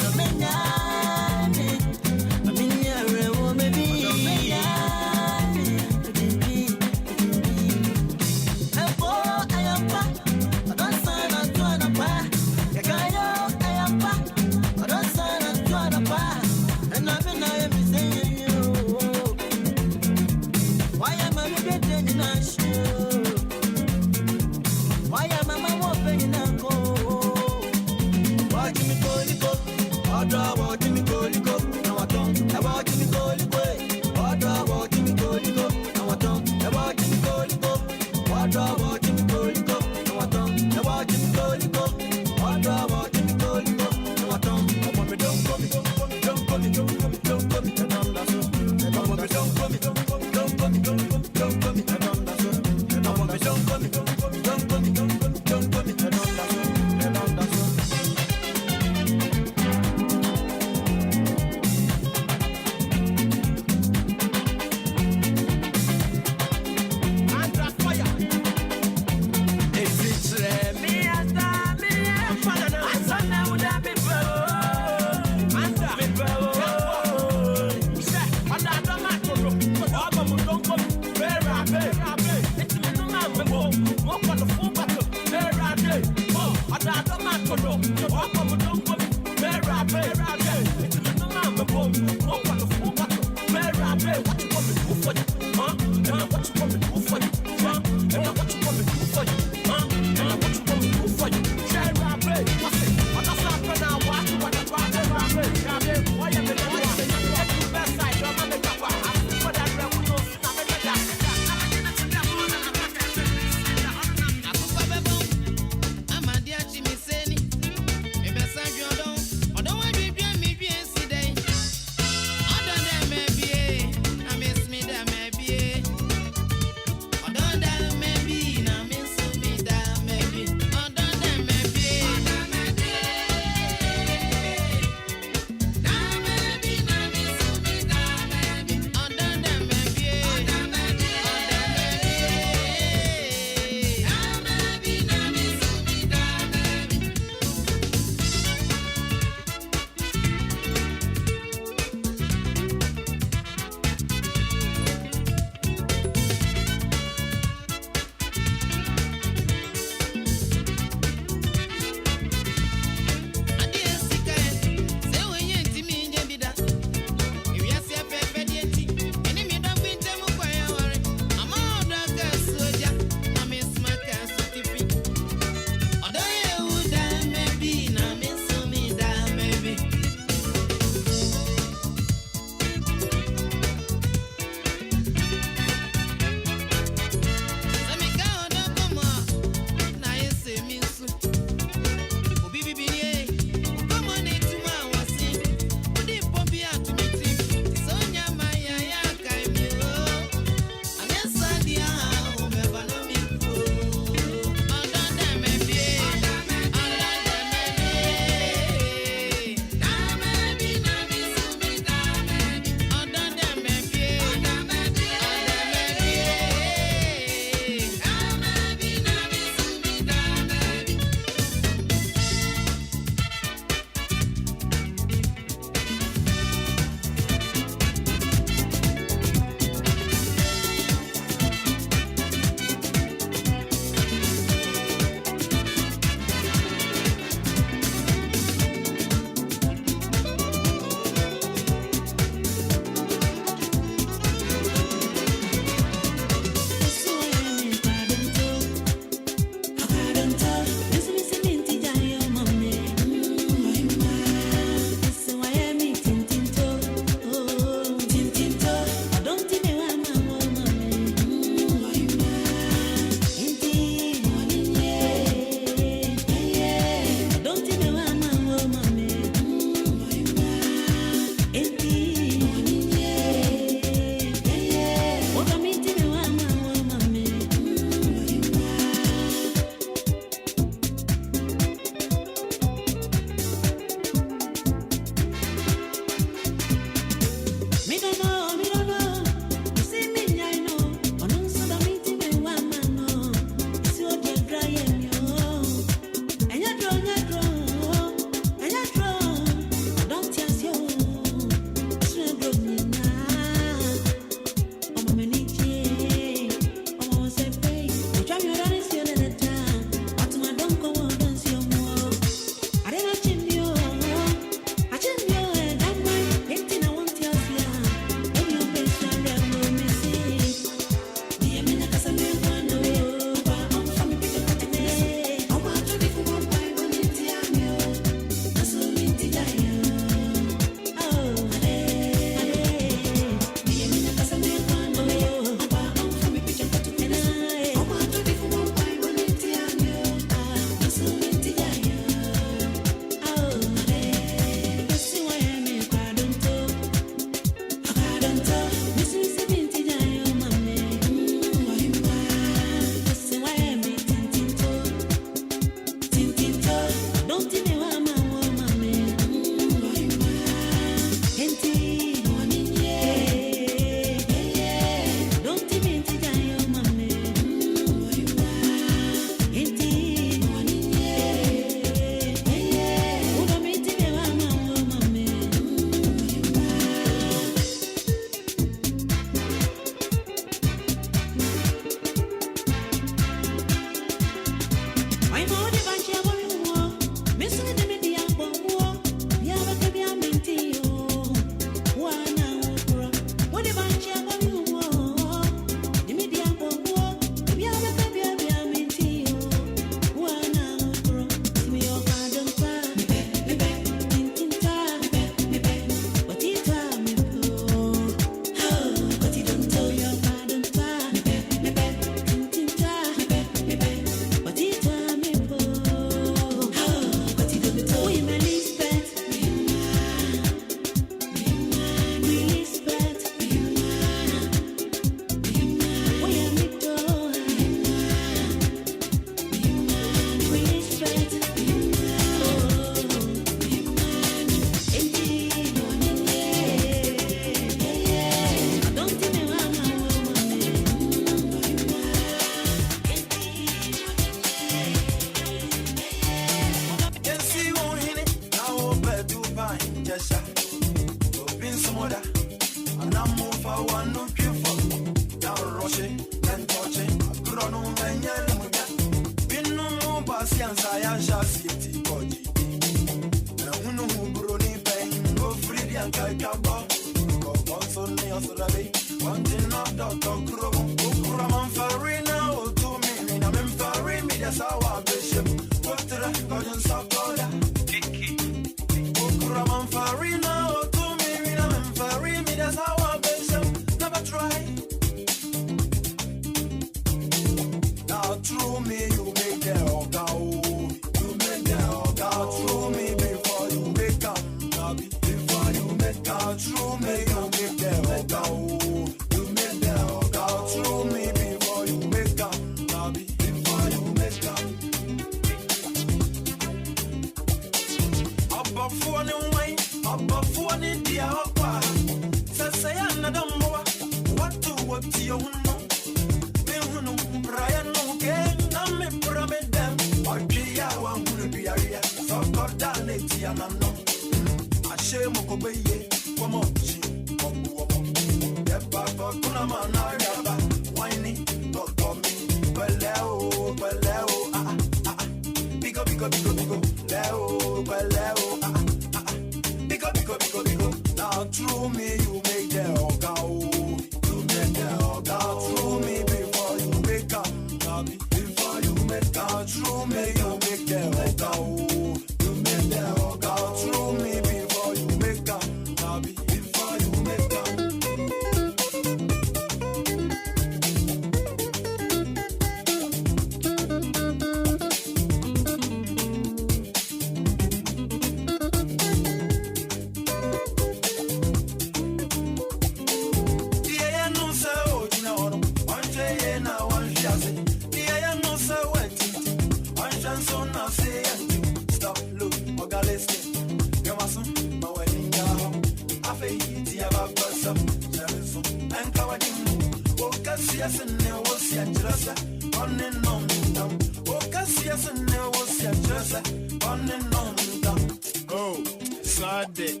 Oh, Sunday.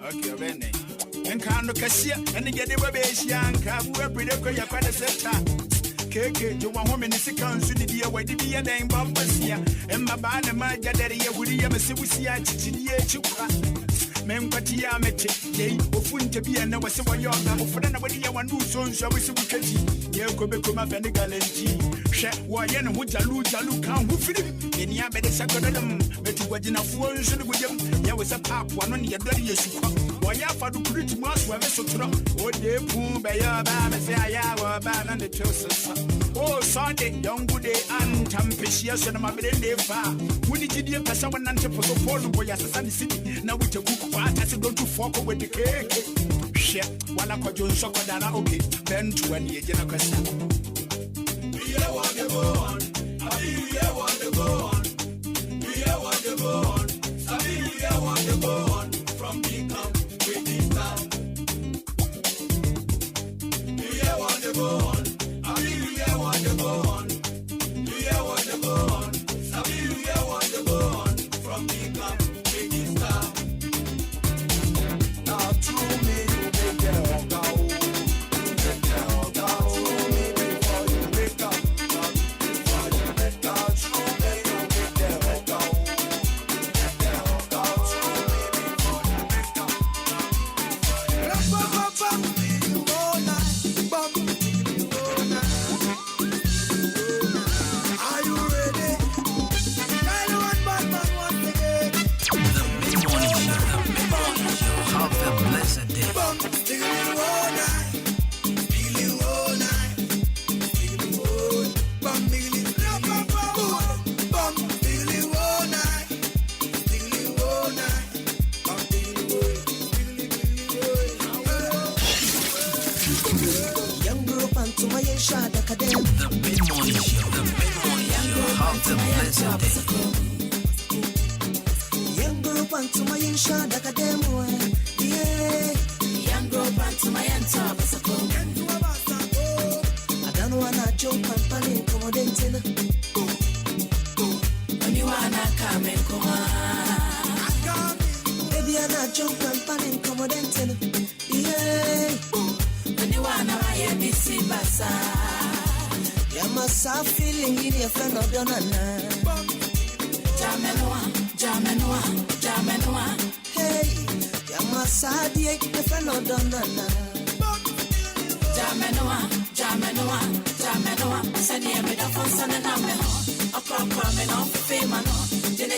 Okay, Benny. And can't look at you and get the baby young cab. We're pretty good. You're quite a set. Keke, you want home in the second, so the way to be a dang bumpers here. And my band and my daddy, would you ever see we see a chichi? Mempatia mete, yea, of winter be and I was so young, for anybody I want to so I wish we could. Ye could become a Venegalanti. Shet, why, and would you lose a look out who fit him? In your bed, Sacadam, but you were in a fool, so with him. There was a pap, one on your bloody as you come. Why, I found to pretty much where Mr. Trump, or they boom by your bam and say, I were bad on the toast. Oh, Sunday, young good day, and Tampicius and my day far. We need to be a person and to put a pole boy as a sunny city. Now we take part as go to fork with the cake. Shit, while I could do so okay, then 20 years. We want to go on. We want to go on. We want to go on. We want to go on. From the camp with this town. We want to go on. We want to go on. We want to go on. We want to go on. From the camp with this town. Now true me, you make it all go. You make it all go. True me before you wake up. Before you wake up. True me, you make it all go. You make it all go. True me before you wake up. All night, bum, all night. Are you ready? Tell one bad man once again. The Big Morning Show. The Big Morning Show. Have a blessed day. Bum, still all night. Still all night. Still all. Bum, still bum, bum, still all night. Still all night. Bum, still all. Young group and to my shot academy. The Big Morning Show. The Big Morning Show. Have a blessed day. Young group and to my shot academy. Yeah. Young group and to my top. I don't wanna jump and panic accommodating. When you wanna come and come on. Baby, I'm not jump and panic accommodating. Yeah. When you wanna buy a busy bassa. You must have feeling in your friend of your nana. Jamenua, Jamenua, Jamenua. Hey, you must Yamasadi, the friend of Donna. Jamenoa, send me a bit of fun, and I'm a crop and off the fame, Jenny,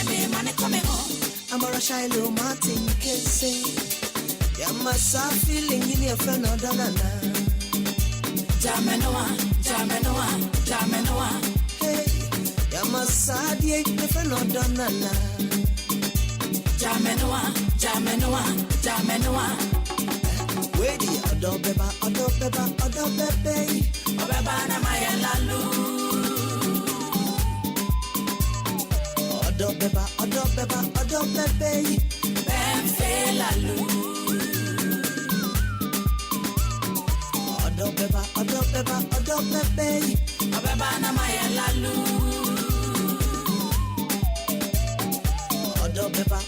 me, money coming home. I'm a Shiloh Martin, can say. Yamasa feeling in your friend of Donna. Jamenoa, hey, Yamasadi, the friend of Donna. Jamenoa. Wedi adobeba obeba na mayelalu adobeba benfelalu adobeba obeba na mayelalu adobeba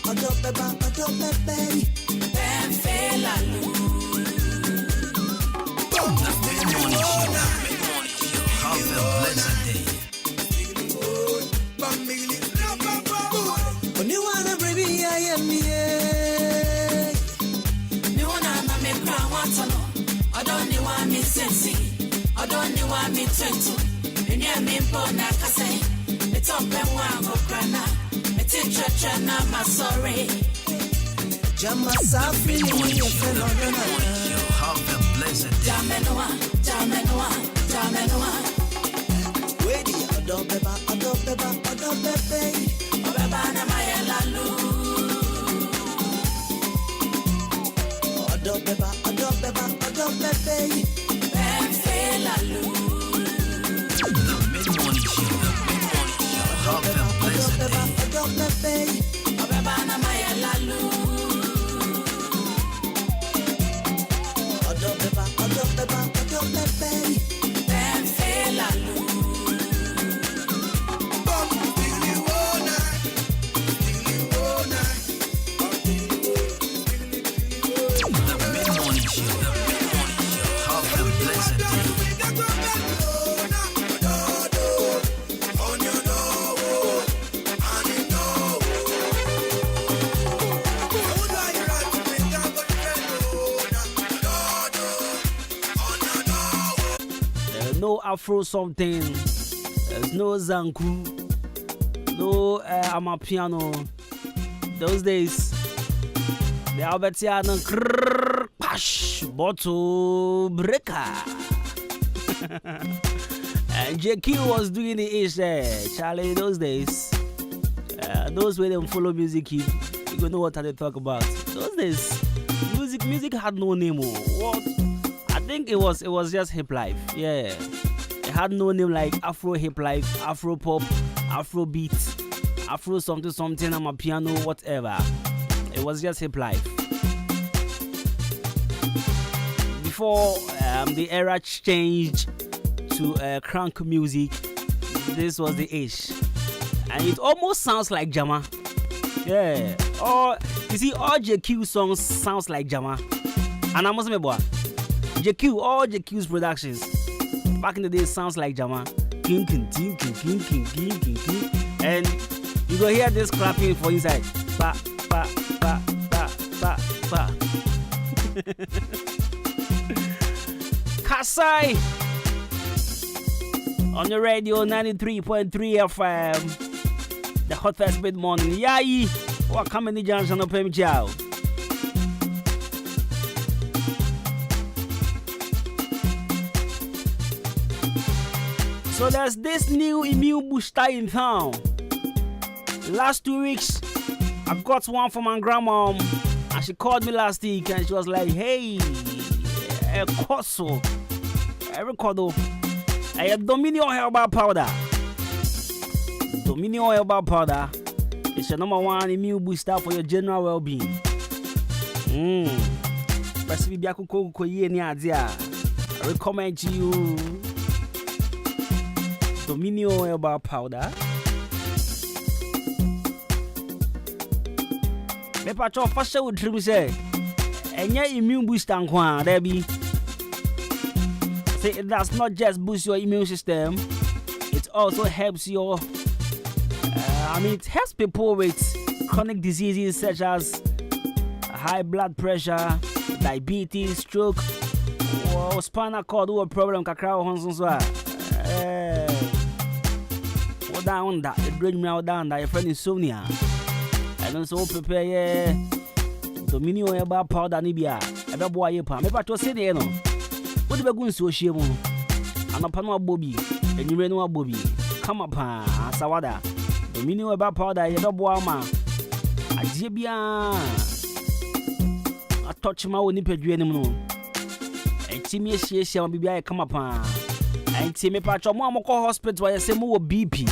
benfelalu. Have a blessed day. You wanna bring me, I am here. You wanna make me cry, what's on? I don't want me sexy. I don't want me twenty. And you mean, Bona Cassay. It's up and one of Grana. It's in church and I'm sorry. Jamasa feeling your fellow. Have a blessed day. Jamenoa. Wedi adobeba obeba na mayelalu adobeba benfelalu. The mid-morning show. Have a blessed day. Obeba na mayelalu adobeba benfelalu. No Afro something, there's no Zanku, no Amapiano. Those days, the Albertiano Pash bottle breaker. And JQ was doing the ish there. Charlie, those days, those way them follow music, you gonna know what they talk about. Those days, music had no name. What? I think it was just hip life. Yeah. It had no name like Afro hip life, Afro pop, Afro beat, Afro something, I'm a piano, whatever. It was just hip life. Before the era changed to crunk music, this was the age. And it almost sounds like Jama. Yeah. Or you see, all JQ songs sounds like Jama. And I must say, boy, JQ, all JQ's productions back in the day sounds like Jama. King. And you go hear this clapping for inside. Ba. Kasai on the radio 93.3 FM. The hottest mid morning. Yai. What coming in Johnson of him Jow. So there's this new immune booster in town. Last 2 weeks, I got one from my grandma, and she called me last week, and she was like, "Hey, a Koso, a Ricardo, a Dominion herbal powder. Dominion herbal powder is your #1 immune booster for your general well-being. I recommend to you Dominion herbal powder. Me patro fashion would trim say, and your immune booster and there be. Say it does not just boost your immune system, it also helps your. It helps people with chronic diseases such as high blood pressure, diabetes, stroke, or spinal cord or problem kakra honson so down that it bring me out down that your friend insomnia. And also prepare Dominion about powder nibia. Ebe boy yepa. Me pato say dey no. What be gun so hie mu. Anapa no abobi, enyire no abobi. Come up sawada. Dominion about powder ebe boy ma. Adie bia. A touch ma woni pedue nim no. Entimi ehie ma bibia come up. Enti me pato mo amko hospital ye say mo wo BP.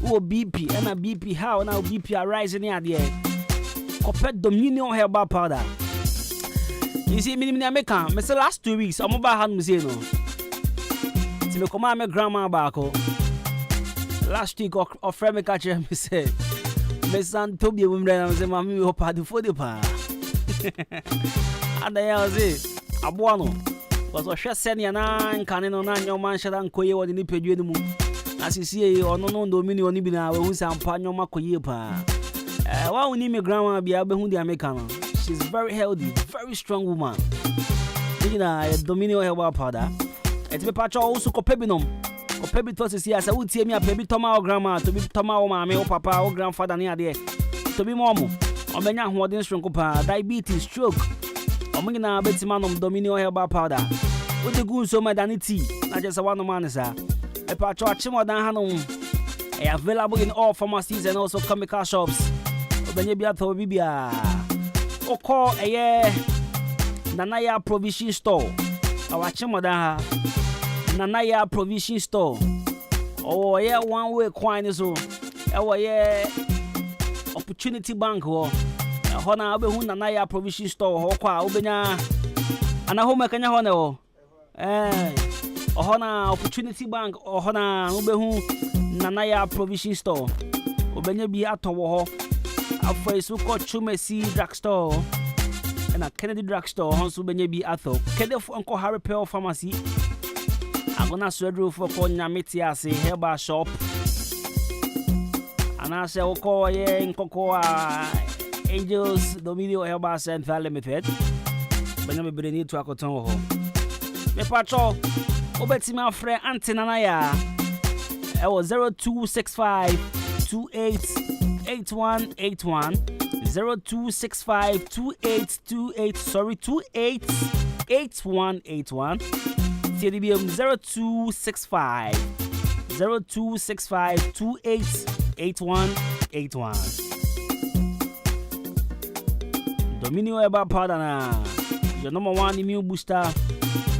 Wo BP and a BP how now BP arise in here. Compared Dominion herbal powder. You see, me say last 2 weeks, I'm about hand museum. To me come my grandma back. Last week, or friend me catch me say, my son Toby woman, I say, mommy, we hope I do for the pa. And I say, Abuano was a share sending an cannon on your man shall uncoy or the nipple. As you see, or no Dominion Nibina, who's a panyo makoyepa. Why we need my grandma be able to American? She's very healthy, very strong woman. You know, Dominion herbal powder. It's me patch also copebinum. Copebitos is here. I would see me a baby Toma or grandma to be Toma or mammy or papa or grandfather near there. To be momo. Or many who didn't strong diabetes, stroke. Or many now bet man of Dominion herbal powder. With the goon so much than tea. Not just a one man, sir. A patch or chimo than Hanum. Available in all pharmacies and also chemical shops. Benebia to Bibia. O call a Nanaya Provision Store. Our Chimoda Nanaya Provision Store. Oh, yeah, 1 way coin so. Oh, yeah, Opportunity Bank or Hona Abehu Nanaya Provision Store. Hokwa Ubenya and a home Kenya Hono. Hona Opportunity Bank or Hona Ubehu Nanaya Provision Store. Ubenya be at Towo. A face who called Chumesi Drugstore and a Kennedy Drugstore, Honsu Benyabi Atho, Kedef Uncle Harry Pearl Pharmacy. I'm gonna swear for Nyamitia say Herba Shop. And I say, Oko, in Cocoa Angels, Dominio Herba Center Limited. But never be need to a cotton home. Me patrol, Obetima friend Antinanaya. I was 0265 8181 0265 2828 sorry 288181 TDBM 0265 288181 Dominion herbal powder na your number 1 immune booster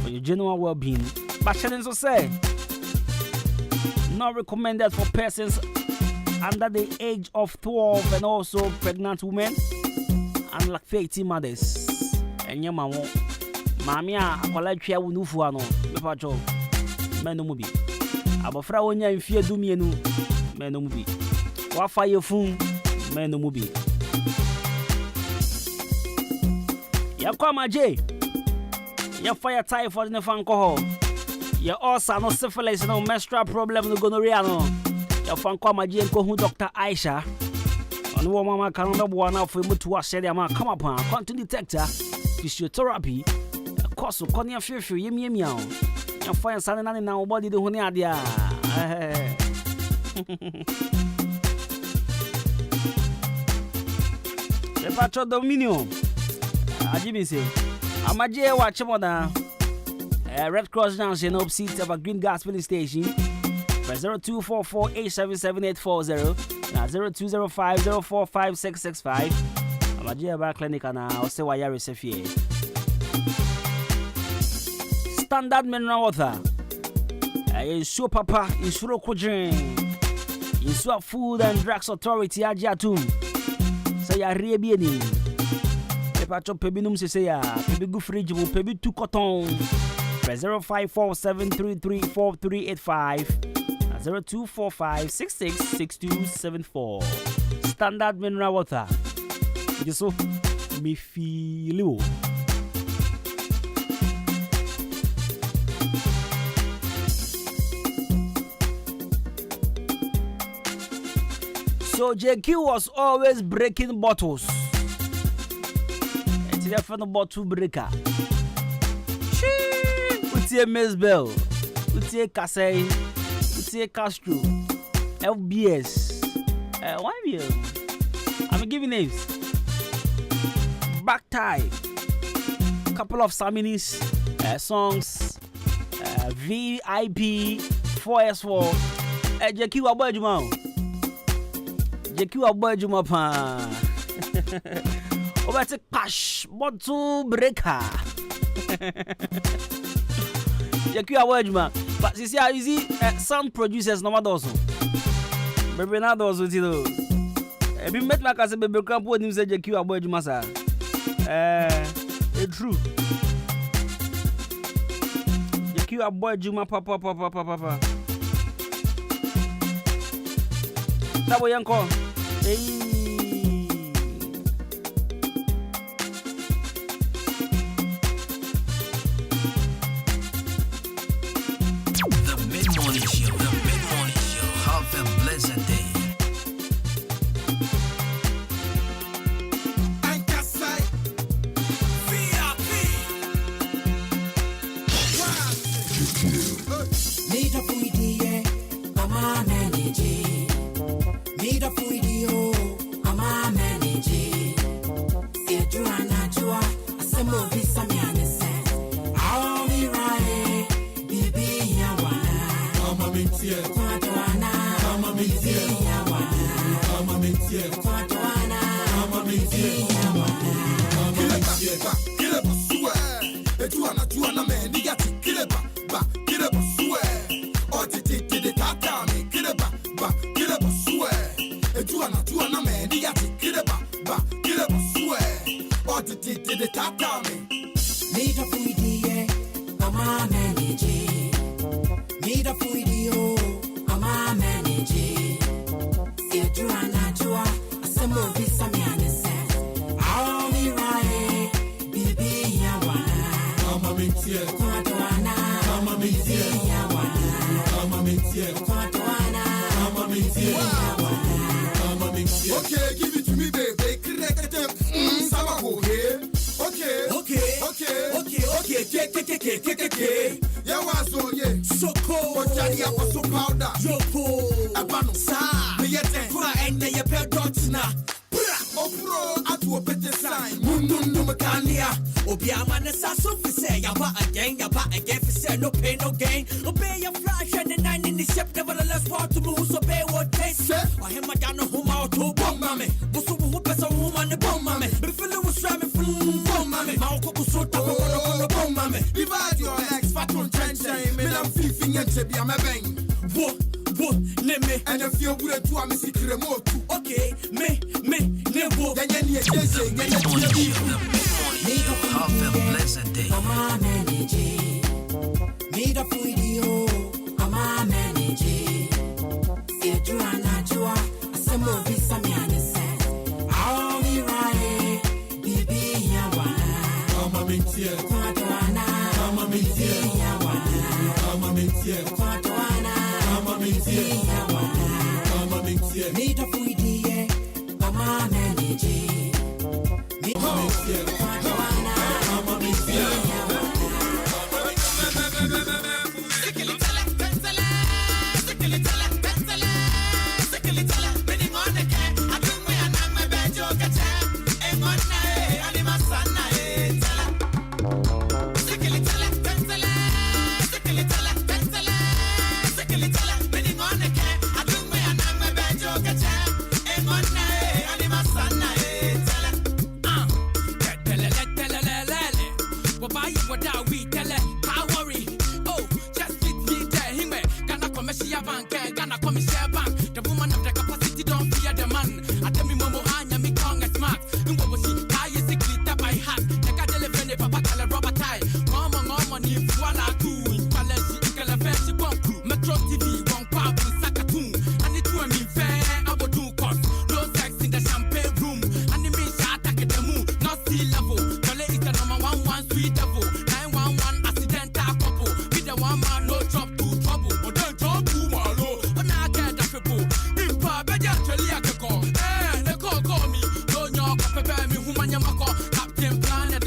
for your general well-being. But challenge to say not recommended for persons under the age of 12 and also pregnant women and lactating mothers. And your mama, Mamia, Akwalatia Wunufuano, Lepacho, Menomubi. Abafra Onya in fear do me no Menomubi. Wafa your phone, Menomubi. Yakwama J. Your fire typhoid in the alcohol. Your also no syphilis, no menstrual problem, no gonorrhea. Your fan come again, go Dr. Aisha. On woman can number one out for to wash the amount come upon quantum detector, physiotherapy, a course of cornea fear, yummy meow. Your fire son and now body the honey idea. The Patro Dominion. Jimmy say, I'm a J watch him on Red Cross Junction, up seat of a green gas filling station. 0244-877-840 now 0205-045-665. I'm a J clinic and I'll say why you're here. Standard mineral water. In so papa, in so kujin. In so food and drugs authority ajatum. Say ya rebieni. Pepacho pebinum say ya pebigu fridge will pebi 2 cotton. 0547334385 0245666274. Standard mineral water. So me feel. So JQ was always breaking bottles. Yeah, for the bottle breaker. Utie Mesbel, Utie Kasei, Utie Castro, FBS. Why me? I'm giving names. Back tie. Couple of Saminis songs. VIP 4S4. Jackie Wabajuma. Jackie Wabajuma pa. Over to Pash bottle breaker. Jackie Wabajuma. But you see how easy sound producers no matter also. Baby na dozo ti do. Ebi met ma ka se bebe kan po nim se Jackie Wabajuma sa. It's true. Jackie Wabajuma papa. Tabo yanko. Hey. The Mid-Morning Show. Have a blessed day. Okay, give it to me, baby. Okay. Yeah, was so yeah. So cold. What Johnny up so powder. Joko. Abano sa. Me yete. Kura ende ye pe dotina. Opro atu opete sign. Mundu mekania. Obia manesa so fi say ya ba again fi say no pain no gain. Obey your flash and the 9 in the ship nevertheless part to move so obey what they say. I him my down home out to bomb mame. Busu who pesa woman the bomb mame. Be feeling was swimming from bomb mame. Ma ko so tap on bomb mame. Divide your legs fat on chain. Me lam fifing and chebi am bang. Wo neme and if you would to a missy remote. Okay, me nebo. Then you need to say have a blessed day. Mama manage. Need a video. Mama manage. If you are not you are a summer visa man says. I'll be right. Baby, ya wana. Mama mintie. Kwatwana. Mama mintie. Ya wana. Mama mintie. Kwatwana. Mama mintie. Ya wana. Mama mintie. Need a video. Mama manage. Captain Planet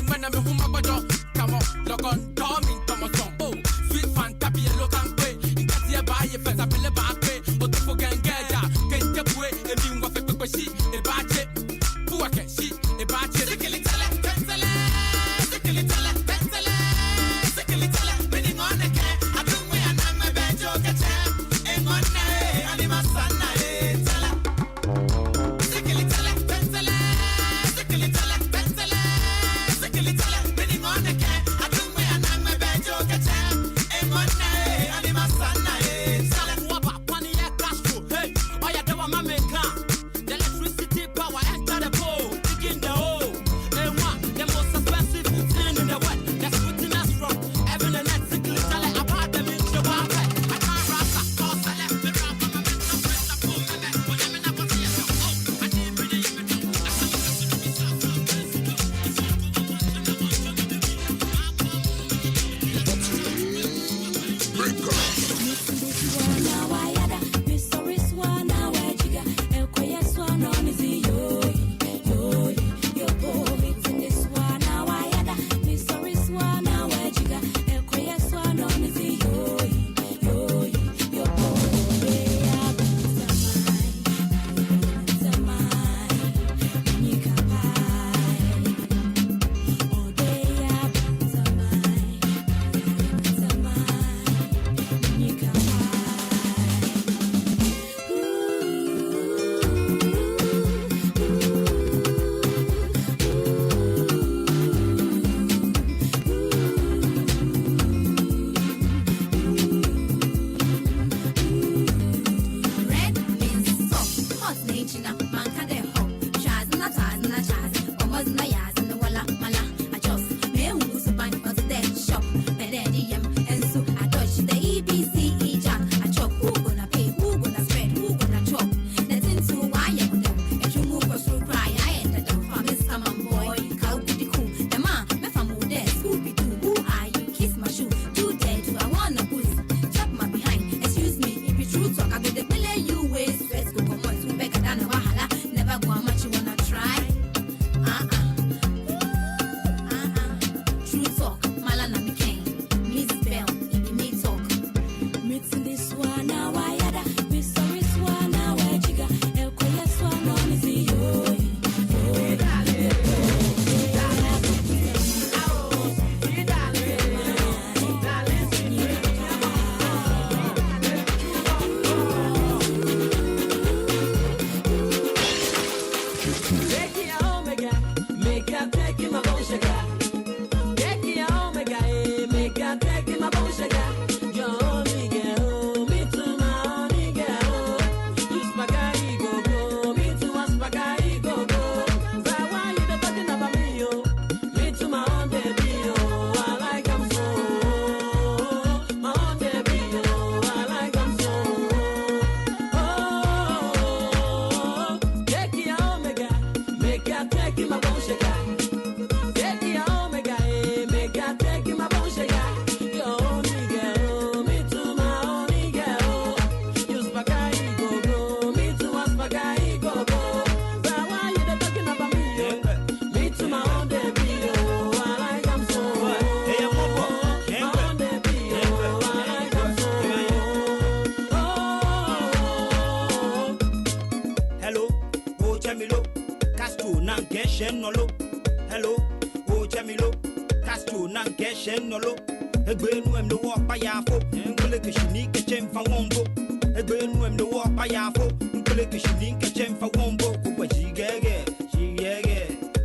Shenolo, hello, oh Chamilo, Castro, Nanke, Shenolo, a green room the walk by Yafo, and click a shinique, a chain for one book, a green room the walk by Yafo, and click a shinique, a chain for one book, but she gagge,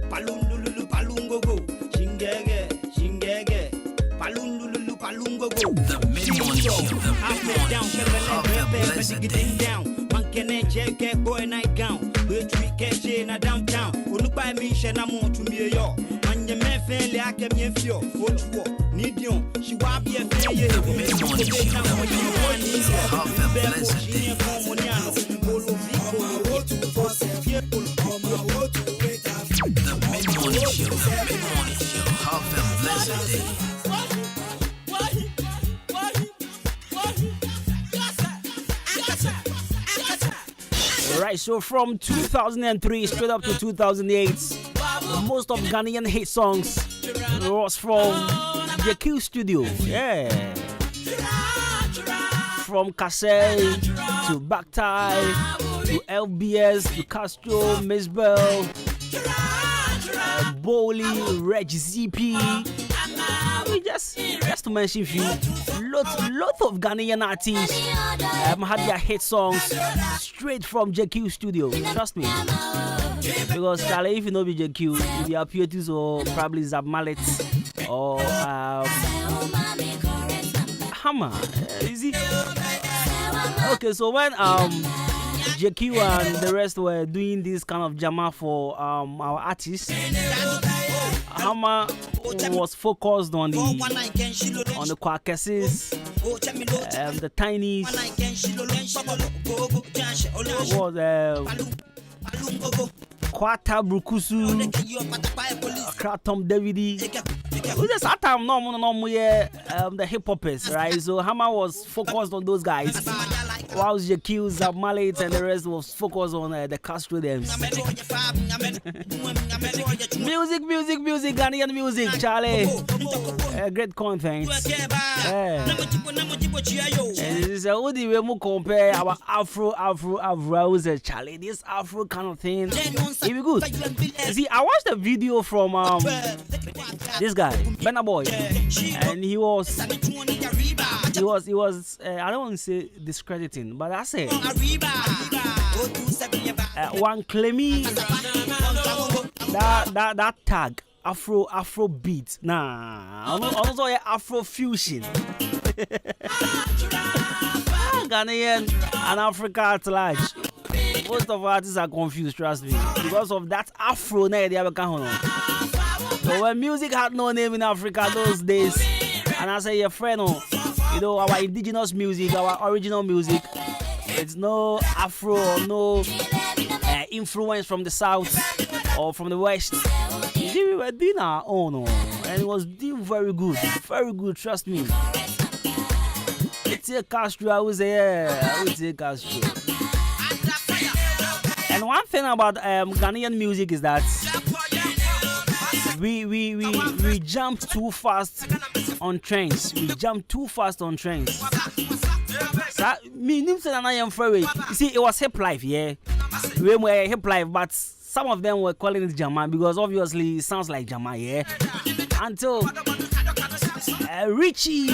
Palundulu, Palungo, Shingage, Palundulu, Palungo, the mid-morning show, down, Monkey, Jack, boy, night gown, but we catch in a downtown. By me, Shanamo to me, yo. And your man fairly, I can be a few. What you need you? She will be a failure. Right, so from 2003 straight up to 2008, most of Ghanaian hit songs was from the Q Studio. Yeah. From Cassell to Backtie to LBS to Castro, Miss Bell, Bowley, Reg ZP. We just to mention a few, lots of Ghanaian artists had their hit songs straight from JQ Studio. Trust me. Because Charlie, if you know JQ, if you appear to so probably Zab Mallet or Hammer. Is it? Okay, so when JQ and the rest were doing this kind of jama for our artists, Hammer was focused on the Quackesses, the Tinies, was Kwata Brukusu, Kratom Davidi. We just at time no the hip hoppers, right? So Hammer was focused on those guys, whilst JQ, Zab Mallet, and the rest was focused on the Castro Dams. music, Ghanaian music, Charlie. Great content. This is how we compare our Afro, Charlie. This Afro kind of thing, it be good. See, I watched a video from this guy, Benna Boy, and he was I don't want to say discrediting, but I say one claiming that tag Afro beat, also Afro fusion. Ghanaian and Africa at large. Most of artists are confused, trust me, because of that Afro. So when music had no name in Africa those days, and I say your friend, you know, our indigenous music, our original music, it's no Afro or no influence from the South or from the West. We were doing our own, and it was doing very good, trust me. It's a Castro, I would say, Castro. And one thing about Ghanaian music is that we jump too fast on trends. You see, it was hip life, yeah. We were hip life, but some of them were calling it Jama because obviously it sounds like Jama, yeah. Until Richie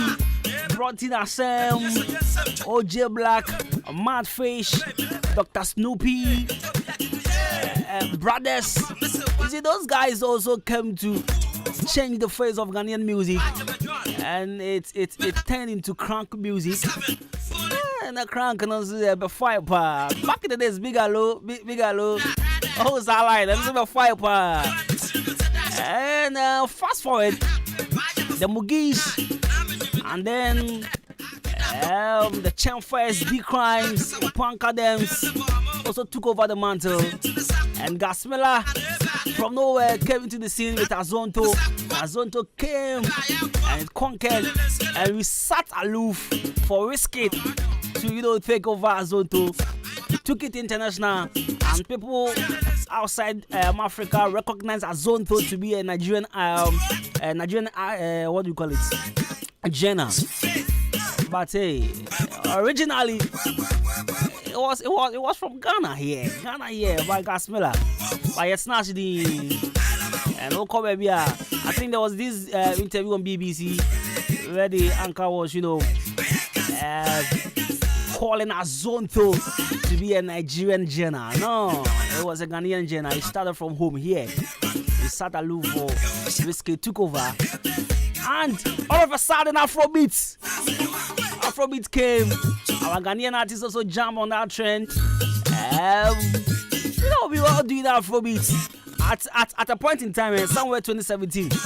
brought in Assam, OJ Black, Madfish, Dr. Snoopy, Brothers. You see, those guys also came to change the face of Ghanaian music, and it turned into crank music. And the crank and also the fire power. Back in the days, big low. Oh, it's alright. That's the fire power. And fast forward, the Mugis, and then the Chamfest, D-Crimes, Pankadems also took over the mantle, and Gasmela from nowhere came into the scene with Azonto. Azonto came and it conquered, and we sat aloof for Wizkid to, you know, take over Azonto. Took it international, and people outside Africa recognize Azonto to be a Nigerian, what do you call it? Jenna. But hey, originally it was from Ghana here by Gasmela. But it's not the and I think there was this interview on BBC where the anchor was, you know, calling Azonto to be a Nigerian Jenna. No, it was a Ghanaian Jenna. He started from home here. He sat aloof for Wizkid, took over, and all of a sudden Afrobeat came. Our Ghanaian artists also jumped on that trend. You know, we were all doing Afrobeat at a point in time, somewhere 2017. I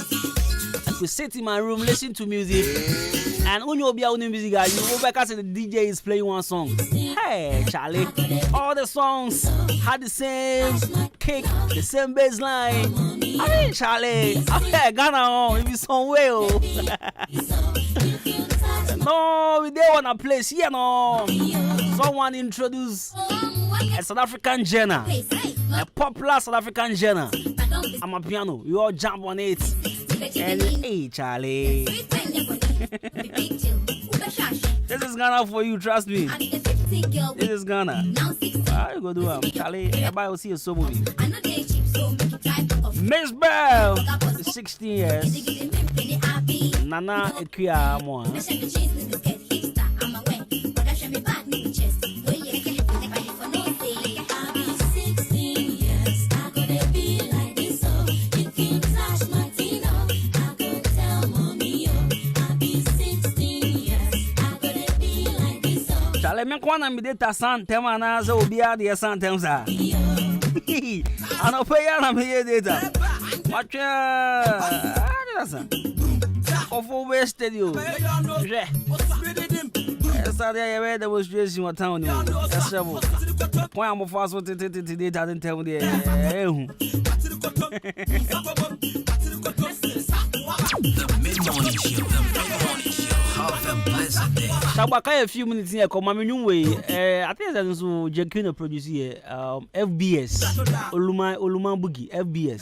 could sit in my room, listen to music, and when you be out music, you go back and the DJ is playing one song. Hey, Charlie, all the songs had the same kick, the same bass line. I mean, Charlie, okay, Ghana, if it's somewhere. No, we don't want a place here, no. Someone introduced a South African Jenna, a popular South African Jenna. I'm a piano, you all jump on it. And hey, Charlie. This is Ghana for you, trust me. This is Ghana. How you go do Charlie? Everybody will see a so movie. Miss Bell, 16 years. Nana Ekia Moa. Chale me kwana mi data santem ana za obi ade santem sa. Ana pay na me data. Watcha. Ofo we studio. Je. Esa dey we demonstration wa town ni. Esa mo. Point am for so data didn't tell me ehu. The mid-morning show. Have a blessed day. Sabaka a few minutes here come my way. I think that so Jekino produce here FBS. Oluma Boogie FBS.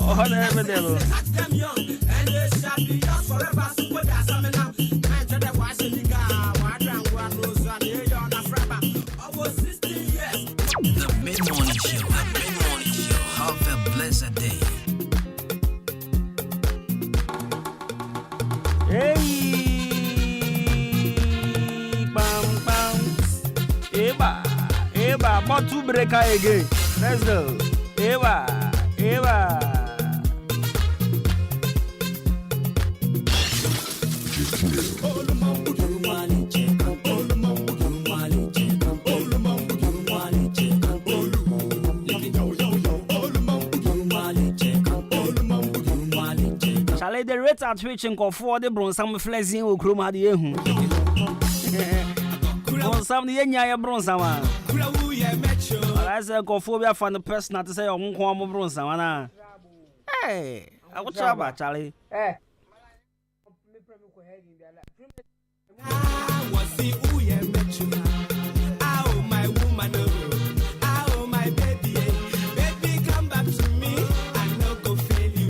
Oh, never devil. The mid-morning show. Have a blessed day. Hey, bam bam. Eba, but two breaker again. Let's go. Eva. Charlie, the rate at which and go for the bronze, some flexing will chroma the ehu. Some the enya bronze, sama. I said, go for for the person to say, I won't come bronze, sama. Hey, I will try about Charlie. Eh. Was the